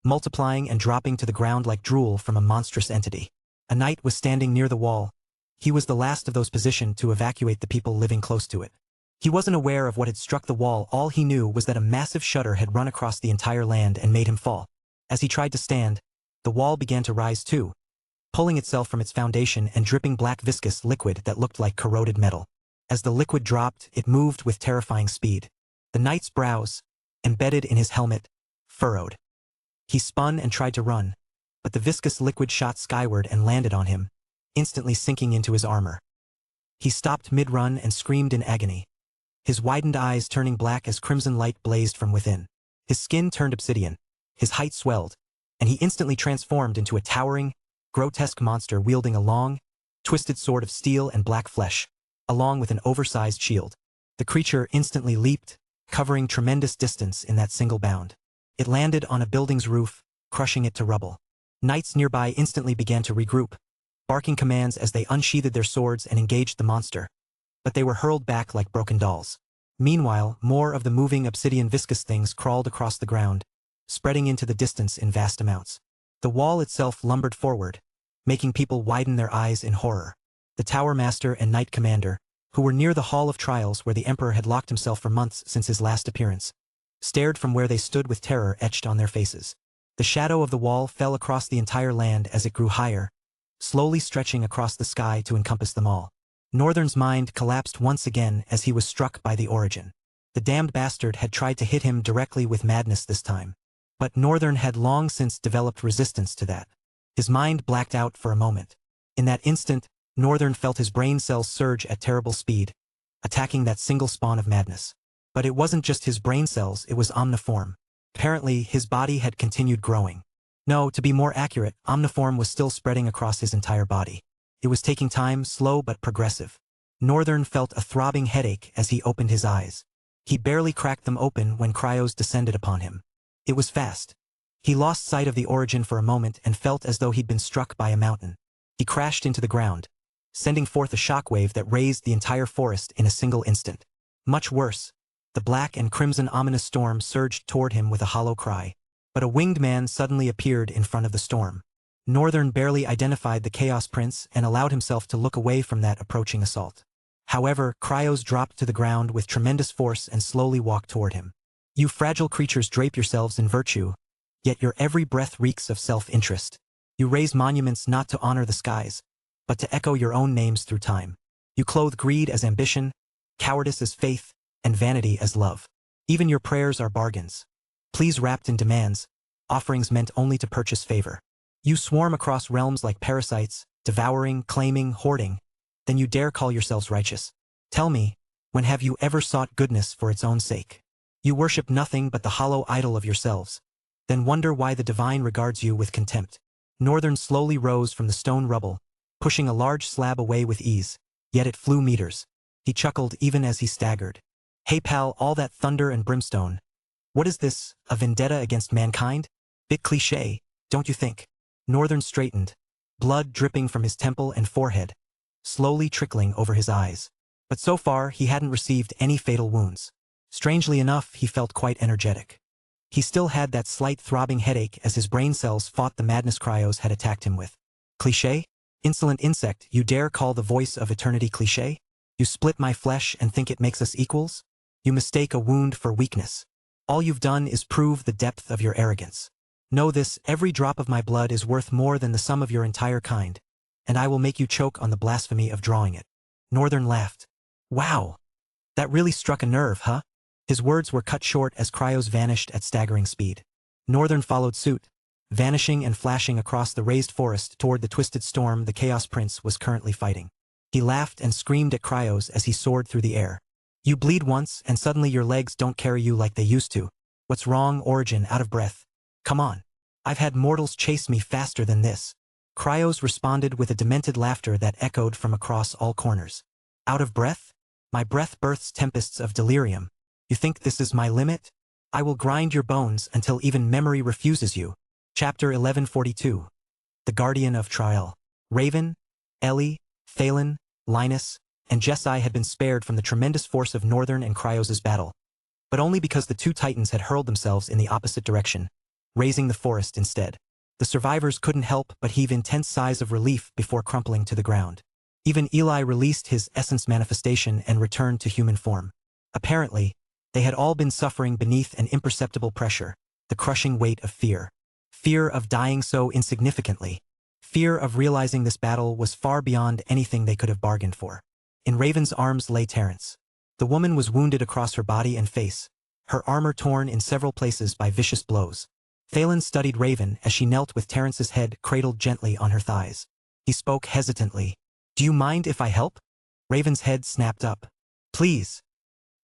multiplying and dropping to the ground like drool from a monstrous entity. A knight was standing near the wall. He was the last of those positioned to evacuate the people living close to it. He wasn't aware of what had struck the wall. All he knew was that a massive shudder had run across the entire land and made him fall. As he tried to stand, the wall began to rise too, pulling itself from its foundation and dripping black viscous liquid that looked like corroded metal. As the liquid dropped, it moved with terrifying speed. The knight's brows, embedded in his helmet, furrowed. He spun and tried to run, but the viscous liquid shot skyward and landed on him, instantly sinking into his armor. He stopped mid-run and screamed in agony, his widened eyes turning black as crimson light blazed from within. His skin turned obsidian, his height swelled, and he instantly transformed into a towering, grotesque monster wielding a long, twisted sword of steel and black flesh, along with an oversized shield. The creature instantly leaped, covering tremendous distance in that single bound. It landed on a building's roof, crushing it to rubble. Knights nearby instantly began to regroup, barking commands as they unsheathed their swords and engaged the monster. But they were hurled back like broken dolls. Meanwhile, more of the moving obsidian viscous things crawled across the ground, spreading into the distance in vast amounts. The wall itself lumbered forward, making people widen their eyes in horror. The Tower Master and Knight Commander, who were near the Hall of Trials where the Emperor had locked himself for months since his last appearance, stared from where they stood with terror etched on their faces. The shadow of the wall fell across the entire land as it grew higher, slowly stretching across the sky to encompass them all. Northern's mind collapsed once again as he was struck by the origin. The damned bastard had tried to hit him directly with madness this time. But Northern had long since developed resistance to that. His mind blacked out for a moment. In that instant, Northern felt his brain cells surge at terrible speed, attacking that single spawn of madness. But it wasn't just his brain cells, it was omniform. Apparently, his body had continued growing. No, to be more accurate, omniform was still spreading across his entire body. It was taking time, slow but progressive. Northern felt a throbbing headache as he opened his eyes. He barely cracked them open when cryos descended upon him. It was fast. He lost sight of the origin for a moment and felt as though he'd been struck by a mountain. He crashed into the ground, sending forth a shockwave that razed the entire forest in a single instant. Much worse, the black and crimson ominous storm surged toward him with a hollow cry. But a winged man suddenly appeared in front of the storm. Northern barely identified the Chaos Prince and allowed himself to look away from that approaching assault. However, cryos dropped to the ground with tremendous force and slowly walked toward him. You fragile creatures drape yourselves in virtue, yet your every breath reeks of self-interest. You raise monuments not to honor the skies, but to echo your own names through time. You clothe greed as ambition, cowardice as faith, and vanity as love. Even your prayers are bargains. Pleas wrapped in demands, offerings meant only to purchase favor. You swarm across realms like parasites, devouring, claiming, hoarding. Then you dare call yourselves righteous. Tell me, when have you ever sought goodness for its own sake? You worship nothing but the hollow idol of yourselves. Then wonder why the divine regards you with contempt. Northern slowly rose from the stone rubble, pushing a large slab away with ease, yet it flew meters. He chuckled even as he staggered. Hey pal, all that thunder and brimstone. What is this, a vendetta against mankind? Bit cliché, don't you think? Northern straightened, blood dripping from his temple and forehead, slowly trickling over his eyes. But so far, he hadn't received any fatal wounds. Strangely enough, he felt quite energetic. He still had that slight throbbing headache as his brain cells fought the madness cryos had attacked him with. Cliché? Insolent insect, you dare call the voice of eternity cliché? You split my flesh and think it makes us equals? You mistake a wound for weakness. All you've done is prove the depth of your arrogance. Know this, every drop of my blood is worth more than the sum of your entire kind, and I will make you choke on the blasphemy of drawing it. Northern laughed. Wow! That really struck a nerve, huh? His words were cut short as cryos vanished at staggering speed. Northern followed suit, vanishing and flashing across the raised forest toward the twisted storm the Chaos Prince was currently fighting. He laughed and screamed at cryos as he soared through the air. You bleed once and suddenly your legs don't carry you like they used to. What's wrong, Origin, out of breath? Come on. I've had mortals chase me faster than this. Cryos responded with a demented laughter that echoed from across all corners. Out of breath? My breath births tempests of delirium. You think this is my limit? I will grind your bones until even memory refuses you. Chapter 1142. The Guardian of Trial. Raven, Ellie, Thalen, Linus, and Jessi had been spared from the tremendous force of Northern and Cryos' battle, but only because the two titans had hurled themselves in the opposite direction, raising the forest instead. The survivors couldn't help but heave intense sighs of relief before crumpling to the ground. Even Eli released his essence manifestation and returned to human form. Apparently, they had all been suffering beneath an imperceptible pressure, the crushing weight of fear. Fear of dying so insignificantly. Fear of realizing this battle was far beyond anything they could have bargained for. In Raven's arms lay Terrence. The woman was wounded across her body and face, her armor torn in several places by vicious blows. Thalen studied Raven as she knelt with Terrence's head cradled gently on her thighs. He spoke hesitantly. Do you mind if I help? Raven's head snapped up. Please.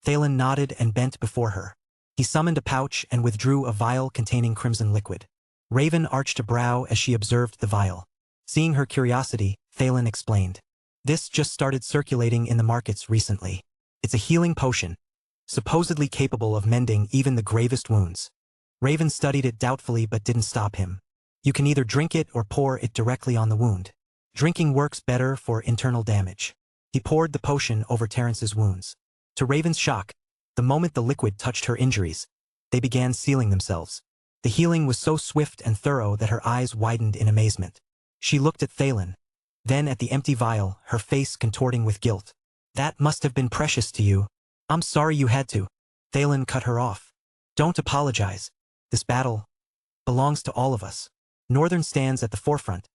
Thalen nodded and bent before her. He summoned a pouch and withdrew a vial containing crimson liquid. Raven arched a brow as she observed the vial. Seeing her curiosity, Thalen explained. This just started circulating in the markets recently. It's a healing potion, supposedly capable of mending even the gravest wounds. Raven studied it doubtfully but didn't stop him. You can either drink it or pour it directly on the wound. Drinking works better for internal damage. He poured the potion over Terrence's wounds. To Raven's shock, the moment the liquid touched her injuries, they began sealing themselves. The healing was so swift and thorough that her eyes widened in amazement. She looked at Thalen, then at the empty vial, her face contorting with guilt. That must have been precious to you. I'm sorry you had to. Thalen cut her off. Don't apologize. This battle belongs to all of us. Northern stands at the forefront,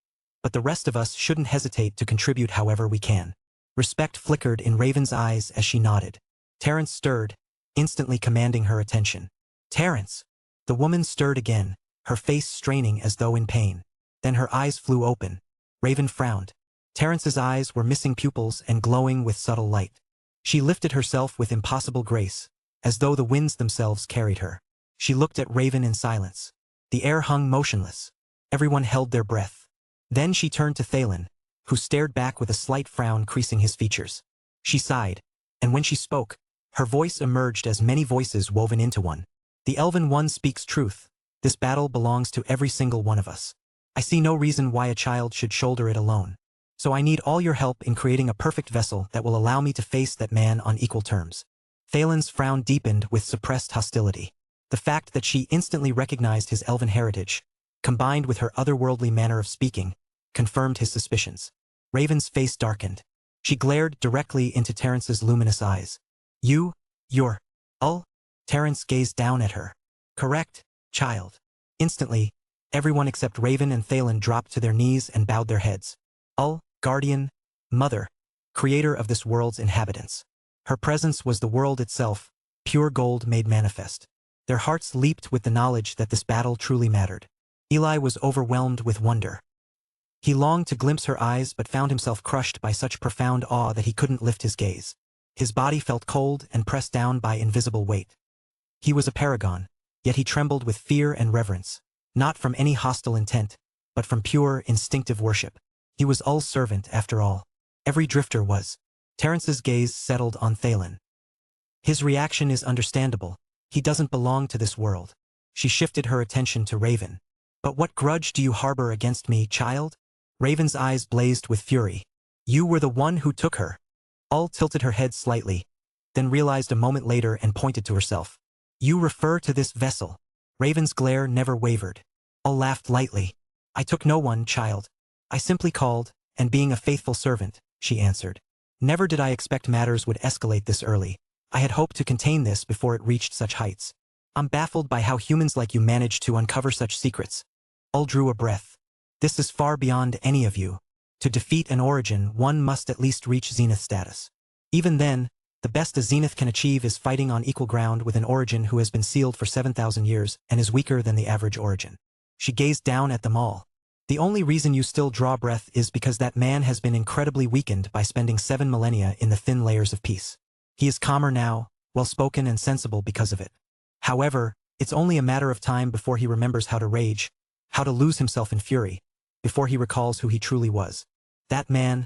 but the rest of us shouldn't hesitate to contribute however we can. Respect flickered in Raven's eyes as she nodded. Terrence stirred, instantly commanding her attention. Terrence! The woman stirred again, her face straining as though in pain. Then her eyes flew open. Raven frowned. Terrence's eyes were missing pupils and glowing with subtle light. She lifted herself with impossible grace, as though the winds themselves carried her. She looked at Raven in silence. The air hung motionless. Everyone held their breath. Then she turned to Thalen, who stared back with a slight frown creasing his features. She sighed, and when she spoke, her voice emerged as many voices woven into one. The Elven One speaks truth. This battle belongs to every single one of us. I see no reason why a child should shoulder it alone. So I need all your help in creating a perfect vessel that will allow me to face that man on equal terms. Thalen's frown deepened with suppressed hostility. The fact that she instantly recognized his elven heritage, combined with her otherworldly manner of speaking, confirmed his suspicions. Raven's face darkened. She glared directly into Terrence's luminous eyes. You're... Terrence gazed down at her. Correct, child. Instantly, everyone except Raven and Thalen dropped to their knees and bowed their heads. Guardian, Mother, creator of this world's inhabitants. Her presence was the world itself, pure gold made manifest. Their hearts leaped with the knowledge that this battle truly mattered. Eli was overwhelmed with wonder. He longed to glimpse her eyes but found himself crushed by such profound awe that he couldn't lift his gaze. His body felt cold and pressed down by invisible weight. He was a paragon, yet he trembled with fear and reverence, not from any hostile intent, but from pure, instinctive worship. He was Ul's servant, after all. Every drifter was. Terrence's gaze settled on Thalen. His reaction is understandable. He doesn't belong to this world. She shifted her attention to Raven. But what grudge do you harbor against me, child? Raven's eyes blazed with fury. You were the one who took her. Ul tilted her head slightly, then realized a moment later and pointed to herself. You refer to this vessel. Raven's glare never wavered. Ul laughed lightly. I took no one, child. I simply called, and being a faithful servant, she answered. Never did I expect matters would escalate this early. I had hoped to contain this before it reached such heights. I'm baffled by how humans like you manage to uncover such secrets. Ul drew a breath. This is far beyond any of you. To defeat an origin, one must at least reach Zenith status. Even then, the best a Zenith can achieve is fighting on equal ground with an origin who has been sealed for 7,000 years and is weaker than the average origin. She gazed down at them all. The only reason you still draw breath is because that man has been incredibly weakened by spending 7 millennia in the thin layers of peace. He is calmer now, well-spoken and sensible because of it. However, it's only a matter of time before he remembers how to rage, how to lose himself in fury, before he recalls who he truly was. That man,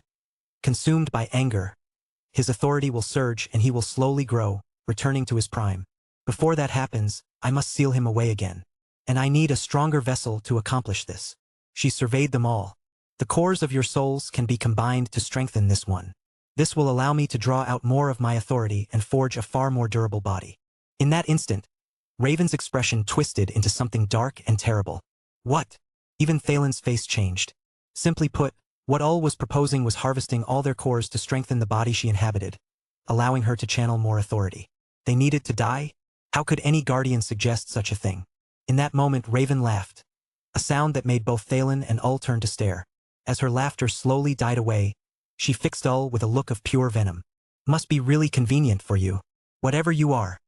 consumed by anger, his authority will surge and he will slowly grow, returning to his prime. Before that happens, I must seal him away again. And I need a stronger vessel to accomplish this. She surveyed them all. The cores of your souls can be combined to strengthen this one. This will allow me to draw out more of my authority and forge a far more durable body. In that instant, Raven's expression twisted into something dark and terrible. What? Even Thalen's face changed. Simply put, what Ul was proposing was harvesting all their cores to strengthen the body she inhabited, allowing her to channel more authority. They needed to die? How could any guardian suggest such a thing? In that moment, Raven laughed. A sound that made both Thalen and Ul turn to stare. As her laughter slowly died away, she fixed Ul with a look of pure venom. Must be really convenient for you. Whatever you are.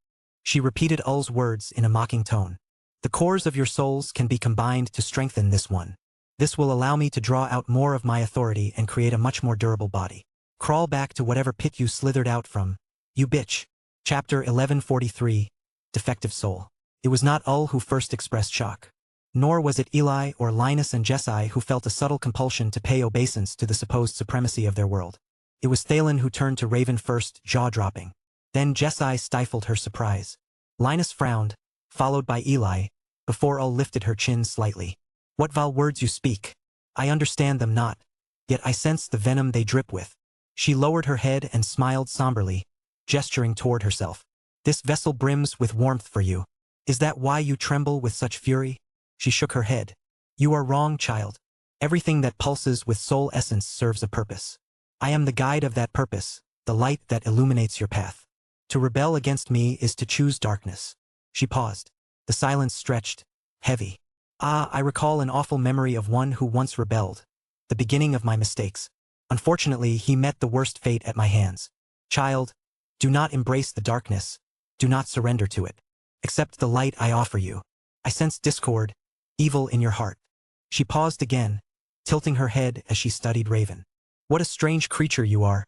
She repeated Ul's words in a mocking tone. The cores of your souls can be combined to strengthen this one. This will allow me to draw out more of my authority and create a much more durable body. Crawl back to whatever pit you slithered out from. You bitch. Chapter 1143. Defective Soul. It was not Ul who first expressed shock. Nor was it Eli or Linus and Jessi who felt a subtle compulsion to pay obeisance to the supposed supremacy of their world. It was Thalen who turned to Raven first, jaw-dropping. Then Jessi stifled her surprise. Linus frowned, followed by Eli, before Ul lifted her chin slightly. What vile words you speak. I understand them not, yet I sense the venom they drip with. She lowered her head and smiled somberly, gesturing toward herself. This vessel brims with warmth for you. Is that why you tremble with such fury? She shook her head. You are wrong, child. Everything that pulses with soul essence serves a purpose. I am the guide of that purpose, the light that illuminates your path. To rebel against me is to choose darkness. She paused. The silence stretched, heavy. I recall an awful memory of one who once rebelled. The beginning of my mistakes. Unfortunately, he met the worst fate at my hands. Child, do not embrace the darkness. Do not surrender to it. Accept the light I offer you. I sense discord, evil in your heart. She paused again, tilting her head as she studied Raven. What a strange creature you are.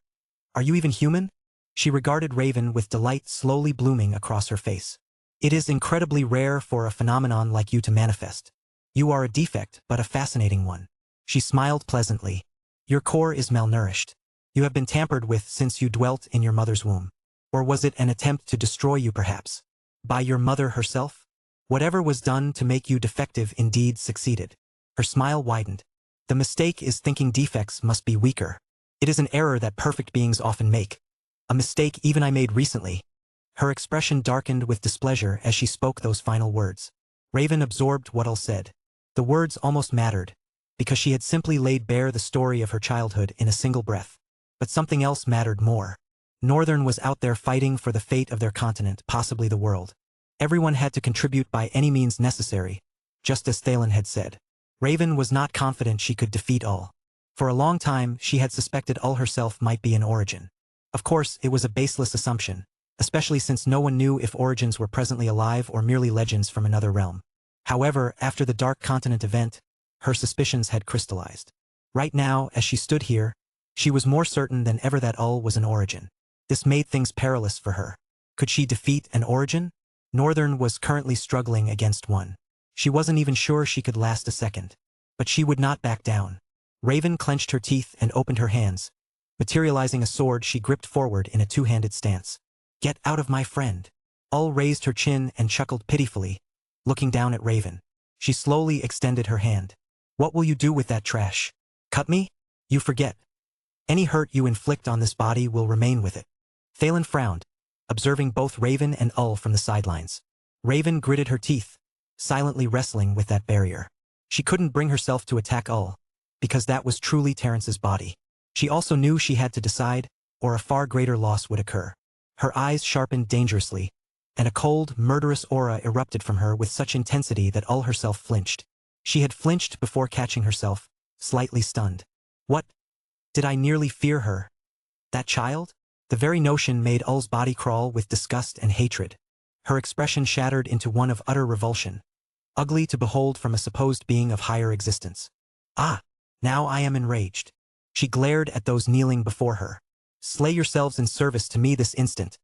Are you even human? She regarded Raven with delight slowly blooming across her face. It is incredibly rare for a phenomenon like you to manifest. You are a defect, but a fascinating one. She smiled pleasantly. Your core is malnourished. You have been tampered with since you dwelt in your mother's womb. Or was it an attempt to destroy you perhaps? By your mother herself? Whatever was done to make you defective indeed succeeded. Her smile widened. The mistake is thinking defects must be weaker. It is an error that perfect beings often make. A mistake even I made recently. Her expression darkened with displeasure as she spoke those final words. Raven absorbed what Ul said. The words almost mattered, because she had simply laid bare the story of her childhood in a single breath. But something else mattered more. Northern was out there fighting for the fate of their continent, possibly the world. Everyone had to contribute by any means necessary, just as Thalen had said. Raven was not confident she could defeat Ul. For a long time, she had suspected Ul herself might be an origin. Of course, it was a baseless assumption, especially since no one knew if origins were presently alive or merely legends from another realm. However, after the Dark Continent event, her suspicions had crystallized. Right now, as she stood here, she was more certain than ever that Ul was an origin. This made things perilous for her. Could she defeat an origin? Northern was currently struggling against one. She wasn't even sure she could last a second. But she would not back down. Raven clenched her teeth and opened her hands. Materializing a sword, she gripped forward in a two-handed stance. Get out of my friend. Ul raised her chin and chuckled pitifully, looking down at Raven. She slowly extended her hand. What will you do with that trash? Cut me? You forget. Any hurt you inflict on this body will remain with it. Thalen frowned, observing both Raven and Ul from the sidelines. Raven gritted her teeth, silently wrestling with that barrier. She couldn't bring herself to attack Ul, because that was truly Terrence's body. She also knew she had to decide, or a far greater loss would occur. Her eyes sharpened dangerously, and a cold, murderous aura erupted from her with such intensity that Ul herself flinched. She had flinched before catching herself, slightly stunned. What? Did I nearly fear her? That child? The very notion made Ul's body crawl with disgust and hatred. Her expression shattered into one of utter revulsion. Ugly to behold from a supposed being of higher existence. Ah! Now I am enraged. She glared at those kneeling before her. Slay yourselves in service to me this instant,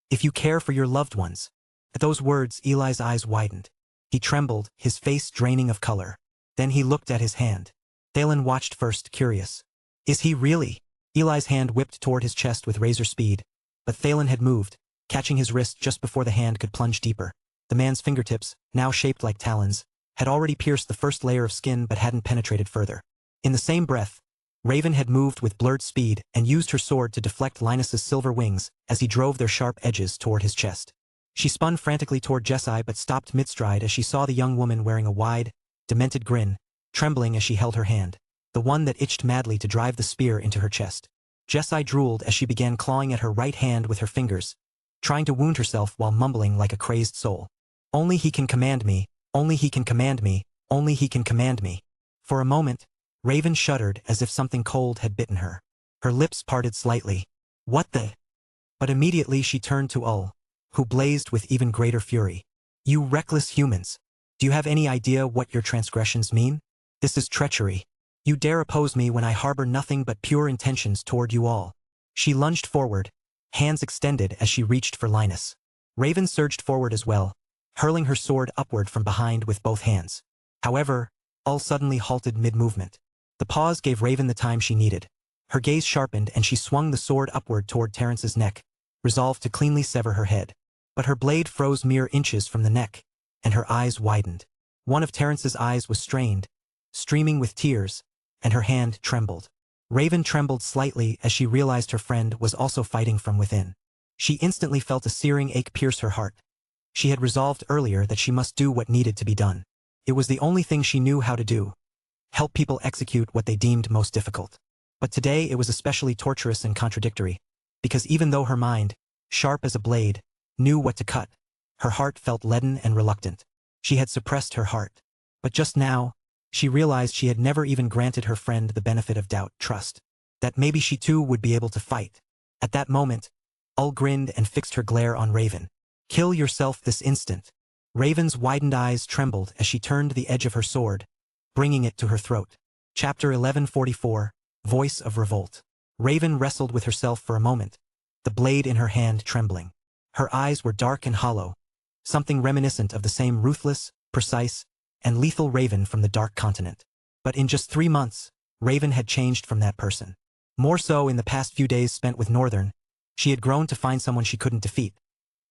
if you care for your loved ones. At those words, Eli's eyes widened. He trembled, his face draining of color. Then he looked at his hand. Thalen watched first, curious. Is he really? Eli's hand whipped toward his chest with razor speed, but Thalen had moved, catching his wrist just before the hand could plunge deeper. The man's fingertips, now shaped like talons, had already pierced the first layer of skin but hadn't penetrated further. In the same breath, Raven had moved with blurred speed and used her sword to deflect Linus's silver wings as he drove their sharp edges toward his chest. She spun frantically toward Jessi but stopped mid-stride as she saw the young woman wearing a wide, demented grin, trembling as she held her hand, the one that itched madly to drive the spear into her chest. Jessi drooled as she began clawing at her right hand with her fingers, trying to wound herself while mumbling like a crazed soul. Only he can command me, only he can command me, only he can command me. For a moment, Raven shuddered as if something cold had bitten her. Her lips parted slightly. What the? But immediately she turned to Ul, who blazed with even greater fury. You reckless humans! Do you have any idea what your transgressions mean? This is treachery. You dare oppose me when I harbor nothing but pure intentions toward you all. She lunged forward, hands extended as she reached for Linus. Raven surged forward as well, hurling her sword upward from behind with both hands. However, Ul suddenly halted mid-movement. The pause gave Raven the time she needed. Her gaze sharpened and she swung the sword upward toward Terrence's neck, resolved to cleanly sever her head. But her blade froze mere inches from the neck, and her eyes widened. One of Terrence's eyes was strained, streaming with tears, and her hand trembled. Raven trembled slightly as she realized her friend was also fighting from within. She instantly felt a searing ache pierce her heart. She had resolved earlier that she must do what needed to be done. It was the only thing she knew how to do. Help people execute what they deemed most difficult. But today it was especially torturous and contradictory, because even though her mind, sharp as a blade, knew what to cut, her heart felt leaden and reluctant. She had suppressed her heart. But just now, she realized she had never even granted her friend the benefit of doubt, trust, that maybe she too would be able to fight. At that moment, Ul grinned and fixed her glare on Raven. Kill yourself this instant. Raven's widened eyes trembled as she turned the edge of her sword, bringing it to her throat. Chapter 1144, Voice of Revolt. Raven wrestled with herself for a moment, the blade in her hand trembling. Her eyes were dark and hollow, something reminiscent of the same ruthless, precise, and lethal Raven from the Dark Continent. But in just 3 months, Raven had changed from that person. More so in the past few days spent with Northern, she had grown to find someone she couldn't defeat,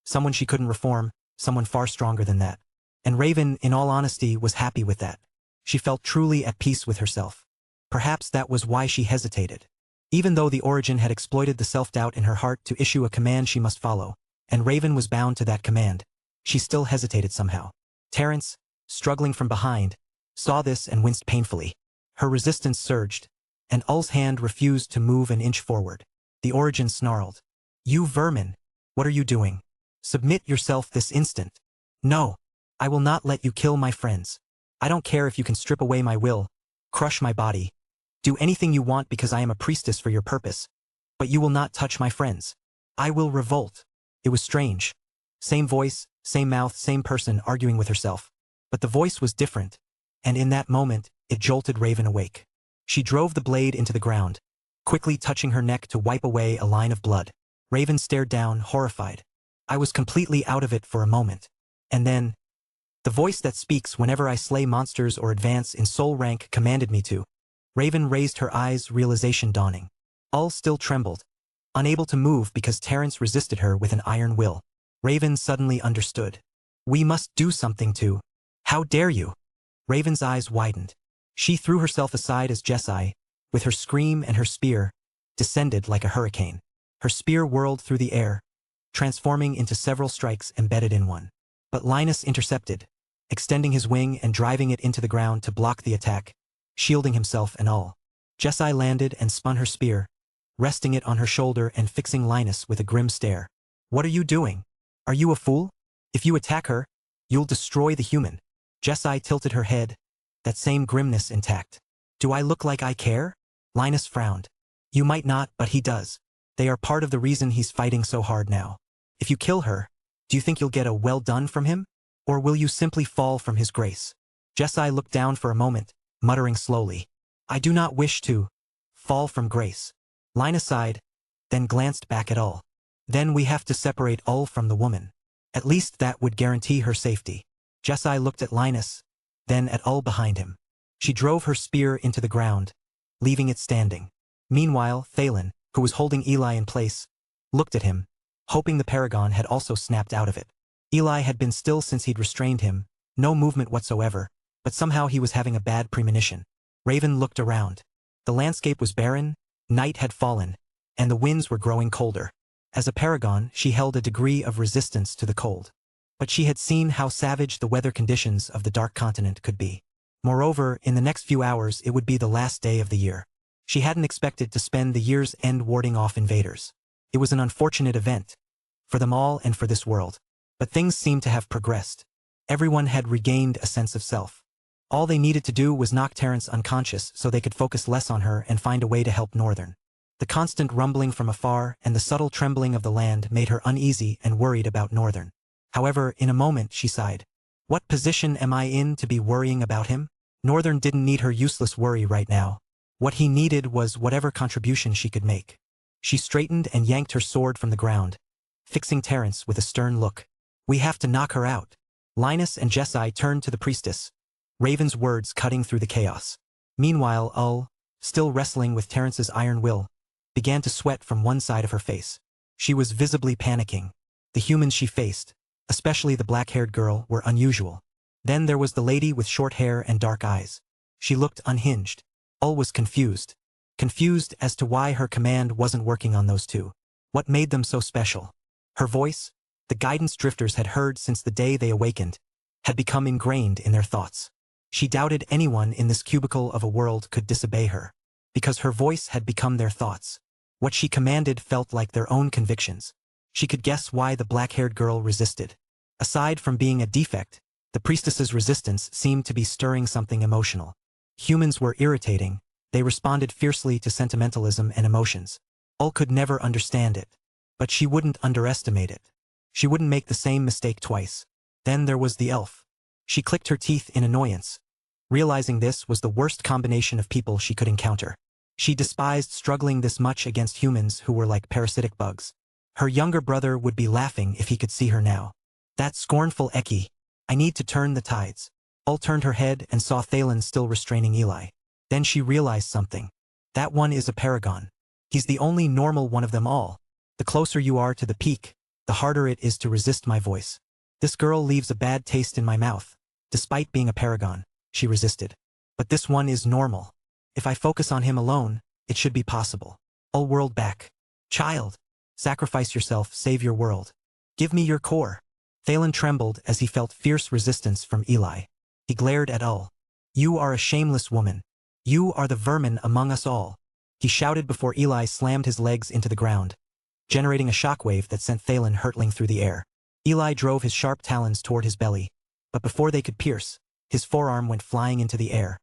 someone she couldn't reform, someone far stronger than that. And Raven, in all honesty, was happy with that. She felt truly at peace with herself. Perhaps that was why she hesitated. Even though the Origin had exploited the self-doubt in her heart to issue a command she must follow, and Raven was bound to that command, she still hesitated somehow. Terrence, struggling from behind, saw this and winced painfully. Her resistance surged, and Ul's hand refused to move an inch forward. The Origin snarled. "You vermin! What are you doing? Submit yourself this instant. No! I will not let you kill my friends. I don't care if you can strip away my will, crush my body. Do anything you want because I am a priestess for your purpose. But you will not touch my friends. I will revolt." It was strange. Same voice, same mouth, same person arguing with herself. But the voice was different, and in that moment, it jolted Raven awake. She drove the blade into the ground, quickly touching her neck to wipe away a line of blood. Raven stared down, horrified. I was completely out of it for a moment. And then, the voice that speaks whenever I slay monsters or advance in soul rank commanded me to. Raven raised her eyes, realization dawning. Ul still trembled, unable to move because Terrence resisted her with an iron will. Raven suddenly understood. We must do something to. How dare you? Raven's eyes widened. She threw herself aside as Jessie, with her scream and her spear, descended like a hurricane. Her spear whirled through the air, transforming into several strikes embedded in one. But Linus intercepted, extending his wing and driving it into the ground to block the attack, shielding himself and all. Jessie landed and spun her spear, resting it on her shoulder and fixing Linus with a grim stare. What are you doing? Are you a fool? If you attack her, you'll destroy the human. Jessie tilted her head, that same grimness intact. Do I look like I care? Linus frowned. You might not, but he does. They are part of the reason he's fighting so hard now. If you kill her, do you think you'll get a well done from him? Or will you simply fall from his grace? Jessie looked down for a moment, muttering slowly. I do not wish to fall from grace. Linus sighed, then glanced back at Ul. Then we have to separate Ul from the woman. At least that would guarantee her safety. Jessie looked at Linus, then at Ul behind him. She drove her spear into the ground, leaving it standing. Meanwhile, Thalen, who was holding Eli in place, looked at him, hoping the Paragon had also snapped out of it. Eli had been still since he'd restrained him, no movement whatsoever, but somehow he was having a bad premonition. Raven looked around. The landscape was barren, night had fallen, and the winds were growing colder. As a Paragon, she held a degree of resistance to the cold. But she had seen how savage the weather conditions of the Dark Continent could be. Moreover, in the next few hours it would be the last day of the year. She hadn't expected to spend the year's end warding off invaders. It was an unfortunate event, for them all and for this world. But things seemed to have progressed. Everyone had regained a sense of self. All they needed to do was knock Terrence unconscious so they could focus less on her and find a way to help Northern. The constant rumbling from afar and the subtle trembling of the land made her uneasy and worried about Northern. However, in a moment she sighed. What position am I in to be worrying about him? Northern didn't need her useless worry right now. What he needed was whatever contribution she could make. She straightened and yanked her sword from the ground, fixing Terrence with a stern look. We have to knock her out. Linus and Jessie turned to the priestess, Raven's words cutting through the chaos. Meanwhile, Ul, still wrestling with Terrence's iron will, began to sweat from one side of her face. She was visibly panicking. The humans she faced, especially the black-haired girl, were unusual. Then there was the lady with short hair and dark eyes. She looked unhinged. Ul was confused. Confused as to why her command wasn't working on those two. What made them so special? Her voice, the guidance drifters had heard since the day they awakened, had become ingrained in their thoughts. She doubted anyone in this cubicle of a world could disobey her, because her voice had become their thoughts. What she commanded felt like their own convictions. She could guess why the black-haired girl resisted. Aside from being a defect, the priestess's resistance seemed to be stirring something emotional. Humans were irritating. They responded fiercely to sentimentalism and emotions. Ul could never understand it. But she wouldn't underestimate it. She wouldn't make the same mistake twice. Then there was the elf. She clicked her teeth in annoyance, realizing this was the worst combination of people she could encounter. She despised struggling this much against humans who were like parasitic bugs. Her younger brother would be laughing if he could see her now. That scornful Eki. I need to turn the tides. Ul turned her head and saw Thalen still restraining Eli. Then she realized something. That one is a paragon. He's the only normal one of them all. The closer you are to the peak, the harder it is to resist my voice. This girl leaves a bad taste in my mouth. Despite being a paragon, she resisted. But this one is normal. If I focus on him alone, it should be possible. Ul whirled back. Child. Sacrifice yourself, save your world. Give me your core. Thalen trembled as he felt fierce resistance from Eli. He glared at Ul. You are a shameless woman. You are the vermin among us all. He shouted before Eli slammed his legs into the ground, generating a shockwave that sent Thalen hurtling through the air. Eli drove his sharp talons toward his belly, but before they could pierce, his forearm went flying into the air,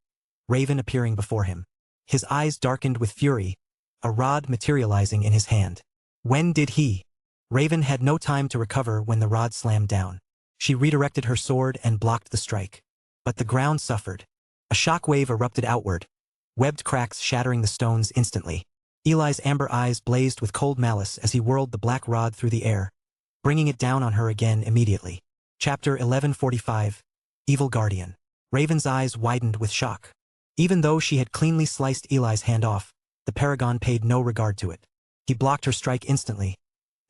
Raven appearing before him. His eyes darkened with fury, a rod materializing in his hand. When did he? Raven had no time to recover when the rod slammed down. She redirected her sword and blocked the strike. But the ground suffered. A shockwave erupted outward, webbed cracks shattering the stones instantly. Eli's amber eyes blazed with cold malice as he whirled the black rod through the air, bringing it down on her again immediately. Chapter 1145. Evil Guardian. Raven's eyes widened with shock. Even though she had cleanly sliced Eli's hand off, the paragon paid no regard to it. He blocked her strike instantly.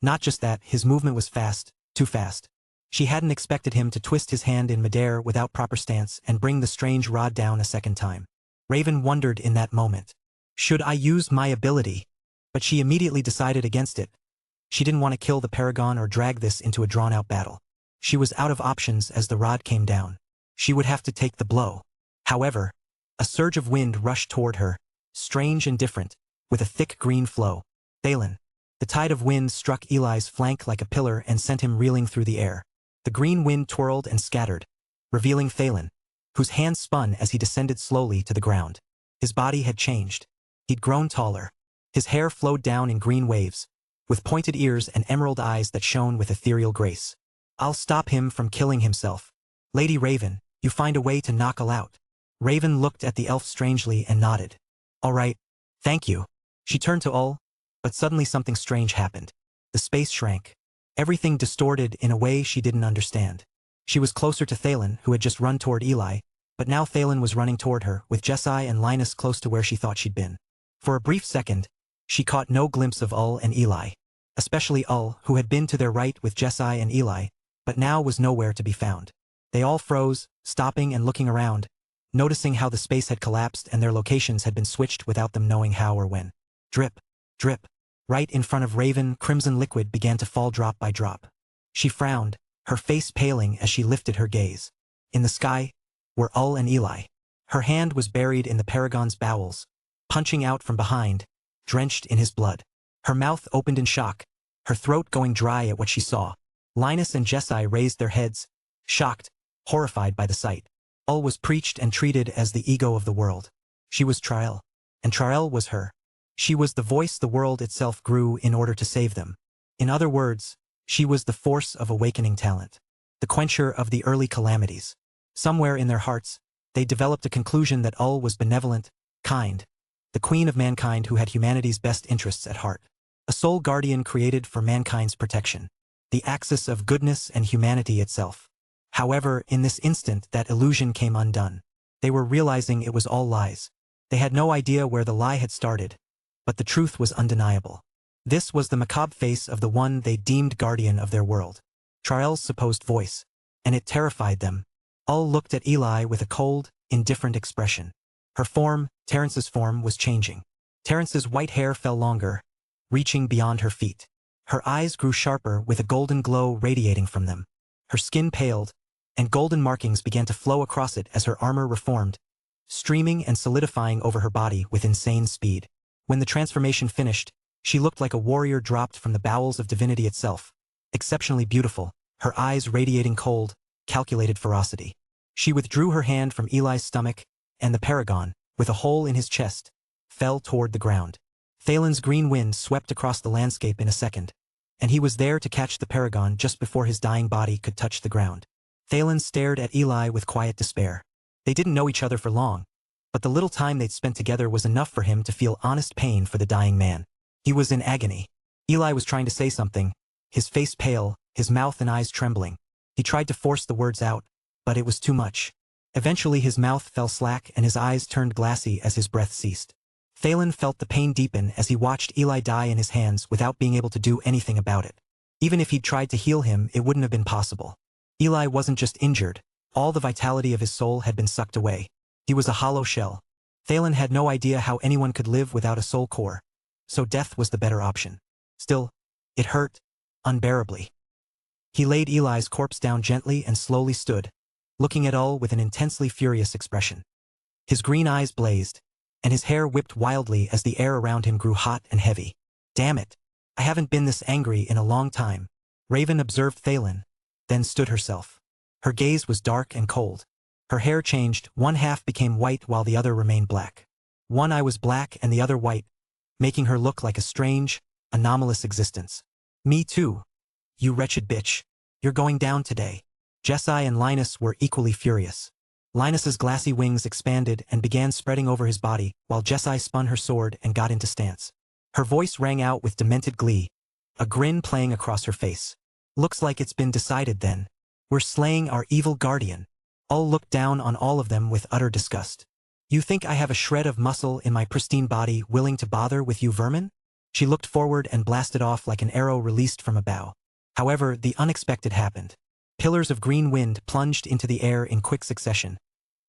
Not just that, his movement was fast, too fast. She hadn't expected him to twist his hand in midair without proper stance and bring the strange rod down a second time. Raven wondered in that moment. Should I use my ability? But she immediately decided against it. She didn't want to kill the paragon or drag this into a drawn-out battle. She was out of options as the rod came down. She would have to take the blow. However, a surge of wind rushed toward her, strange and different, with a thick green flow. Thalen. The tide of wind struck Eli's flank like a pillar and sent him reeling through the air. The green wind twirled and scattered, revealing Thalen, whose hands spun as he descended slowly to the ground. His body had changed. He'd grown taller. His hair flowed down in green waves, with pointed ears and emerald eyes that shone with ethereal grace. I'll stop him from killing himself. Lady Raven, you find a way to knock Ul out. Raven looked at the elf strangely and nodded. All right, thank you. She turned to Ul, but suddenly something strange happened. The space shrank. Everything distorted in a way she didn't understand. She was closer to Thalen, who had just run toward Eli, but now Thalen was running toward her, with Jessi and Linus close to where she thought she'd been. For a brief second, she caught no glimpse of Ul and Eli, especially Ul, who had been to their right with Jessi and Eli, but now was nowhere to be found. They all froze, stopping and looking around, noticing how the space had collapsed and their locations had been switched without them knowing how or when. Drip, drip. Right in front of Raven, crimson liquid began to fall drop by drop. She frowned, her face paling as she lifted her gaze. In the sky were Ul and Eli. Her hand was buried in the paragon's bowels, punching out from behind, drenched in his blood. Her mouth opened in shock, her throat going dry at what she saw. Linus and Jessi raised their heads, shocked, horrified by the sight. Ul was preached and treated as the ego of the world. She was Trael, and Trael was her. She was the voice the world itself grew in order to save them. In other words, she was the force of awakening talent, the quencher of the early calamities. Somewhere in their hearts, they developed a conclusion that Ul was benevolent, kind, the queen of mankind who had humanity's best interests at heart. A sole guardian created for mankind's protection, the axis of goodness and humanity itself. However, in this instant that illusion came undone. They were realizing it was all lies. They had no idea where the lie had started, but the truth was undeniable. This was the macabre face of the one they deemed guardian of their world. Trael's supposed voice, and it terrified them. Ul looked at Eli with a cold, indifferent expression. Her form, Terrence's form, was changing. Terrence's white hair fell longer, reaching beyond her feet. Her eyes grew sharper with a golden glow radiating from them. Her skin paled, and golden markings began to flow across it as her armor reformed, streaming and solidifying over her body with insane speed. When the transformation finished, she looked like a warrior dropped from the bowels of divinity itself. Exceptionally beautiful, her eyes radiating cold, calculated ferocity. She withdrew her hand from Eli's stomach, and the paragon, with a hole in his chest, fell toward the ground. Thalen's green wind swept across the landscape in a second, and he was there to catch the paragon just before his dying body could touch the ground. Thalen stared at Eli with quiet despair. They didn't know each other for long, but the little time they'd spent together was enough for him to feel honest pain for the dying man. He was in agony. Eli was trying to say something, his face pale, his mouth and eyes trembling. He tried to force the words out, but it was too much. Eventually his mouth fell slack and his eyes turned glassy as his breath ceased. Thalen felt the pain deepen as he watched Eli die in his hands without being able to do anything about it. Even if he'd tried to heal him, it wouldn't have been possible. Eli wasn't just injured, all the vitality of his soul had been sucked away. He was a hollow shell. Thalen had no idea how anyone could live without a soul core, so death was the better option. Still, it hurt, unbearably. He laid Eli's corpse down gently and slowly stood, looking at Ul with an intensely furious expression. His green eyes blazed, and his hair whipped wildly as the air around him grew hot and heavy. Damn it! I haven't been this angry in a long time. Raven observed Thalen, then stood herself. Her gaze was dark and cold. Her hair changed, one half became white while the other remained black. One eye was black and the other white, making her look like a strange, anomalous existence. Me too. You wretched bitch. You're going down today. Jessi and Linus were equally furious. Linus's glassy wings expanded and began spreading over his body, while Jessi spun her sword and got into stance. Her voice rang out with demented glee, a grin playing across her face. Looks like it's been decided then. We're slaying our evil guardian. Ul looked down on all of them with utter disgust. You think I have a shred of muscle in my pristine body willing to bother with you vermin? She looked forward and blasted off like an arrow released from a bow. However, the unexpected happened. Pillars of green wind plunged into the air in quick succession,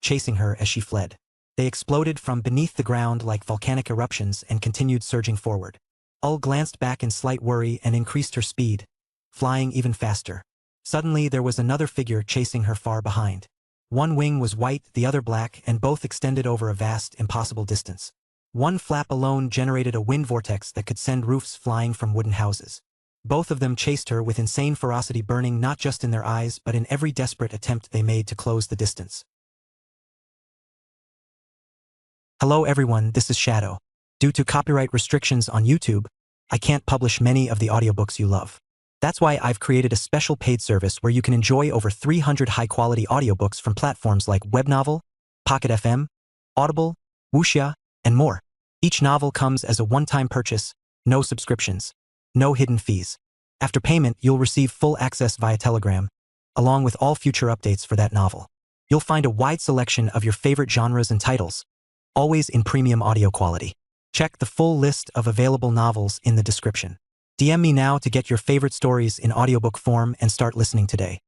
chasing her as she fled. They exploded from beneath the ground like volcanic eruptions and continued surging forward. Ul glanced back in slight worry and increased her speed, flying even faster. Suddenly there was another figure chasing her far behind. One wing was white, the other black, and both extended over a vast, impossible distance. One flap alone generated a wind vortex that could send roofs flying from wooden houses. Both of them chased her with insane ferocity burning not just in their eyes but in every desperate attempt they made to close the distance. Hello everyone, this is Shadow. Due to copyright restrictions on YouTube, I can't publish many of the audiobooks you love. That's why I've created a special paid service where you can enjoy over 300 high-quality audiobooks from platforms like Webnovel, Pocket FM, Audible, Wuxia, and more. Each novel comes as a one-time purchase, no subscriptions, no hidden fees. After payment, you'll receive full access via Telegram, along with all future updates for that novel. You'll find a wide selection of your favorite genres and titles, always in premium audio quality. Check the full list of available novels in the description. DM me now to get your favorite stories in audiobook form and start listening today.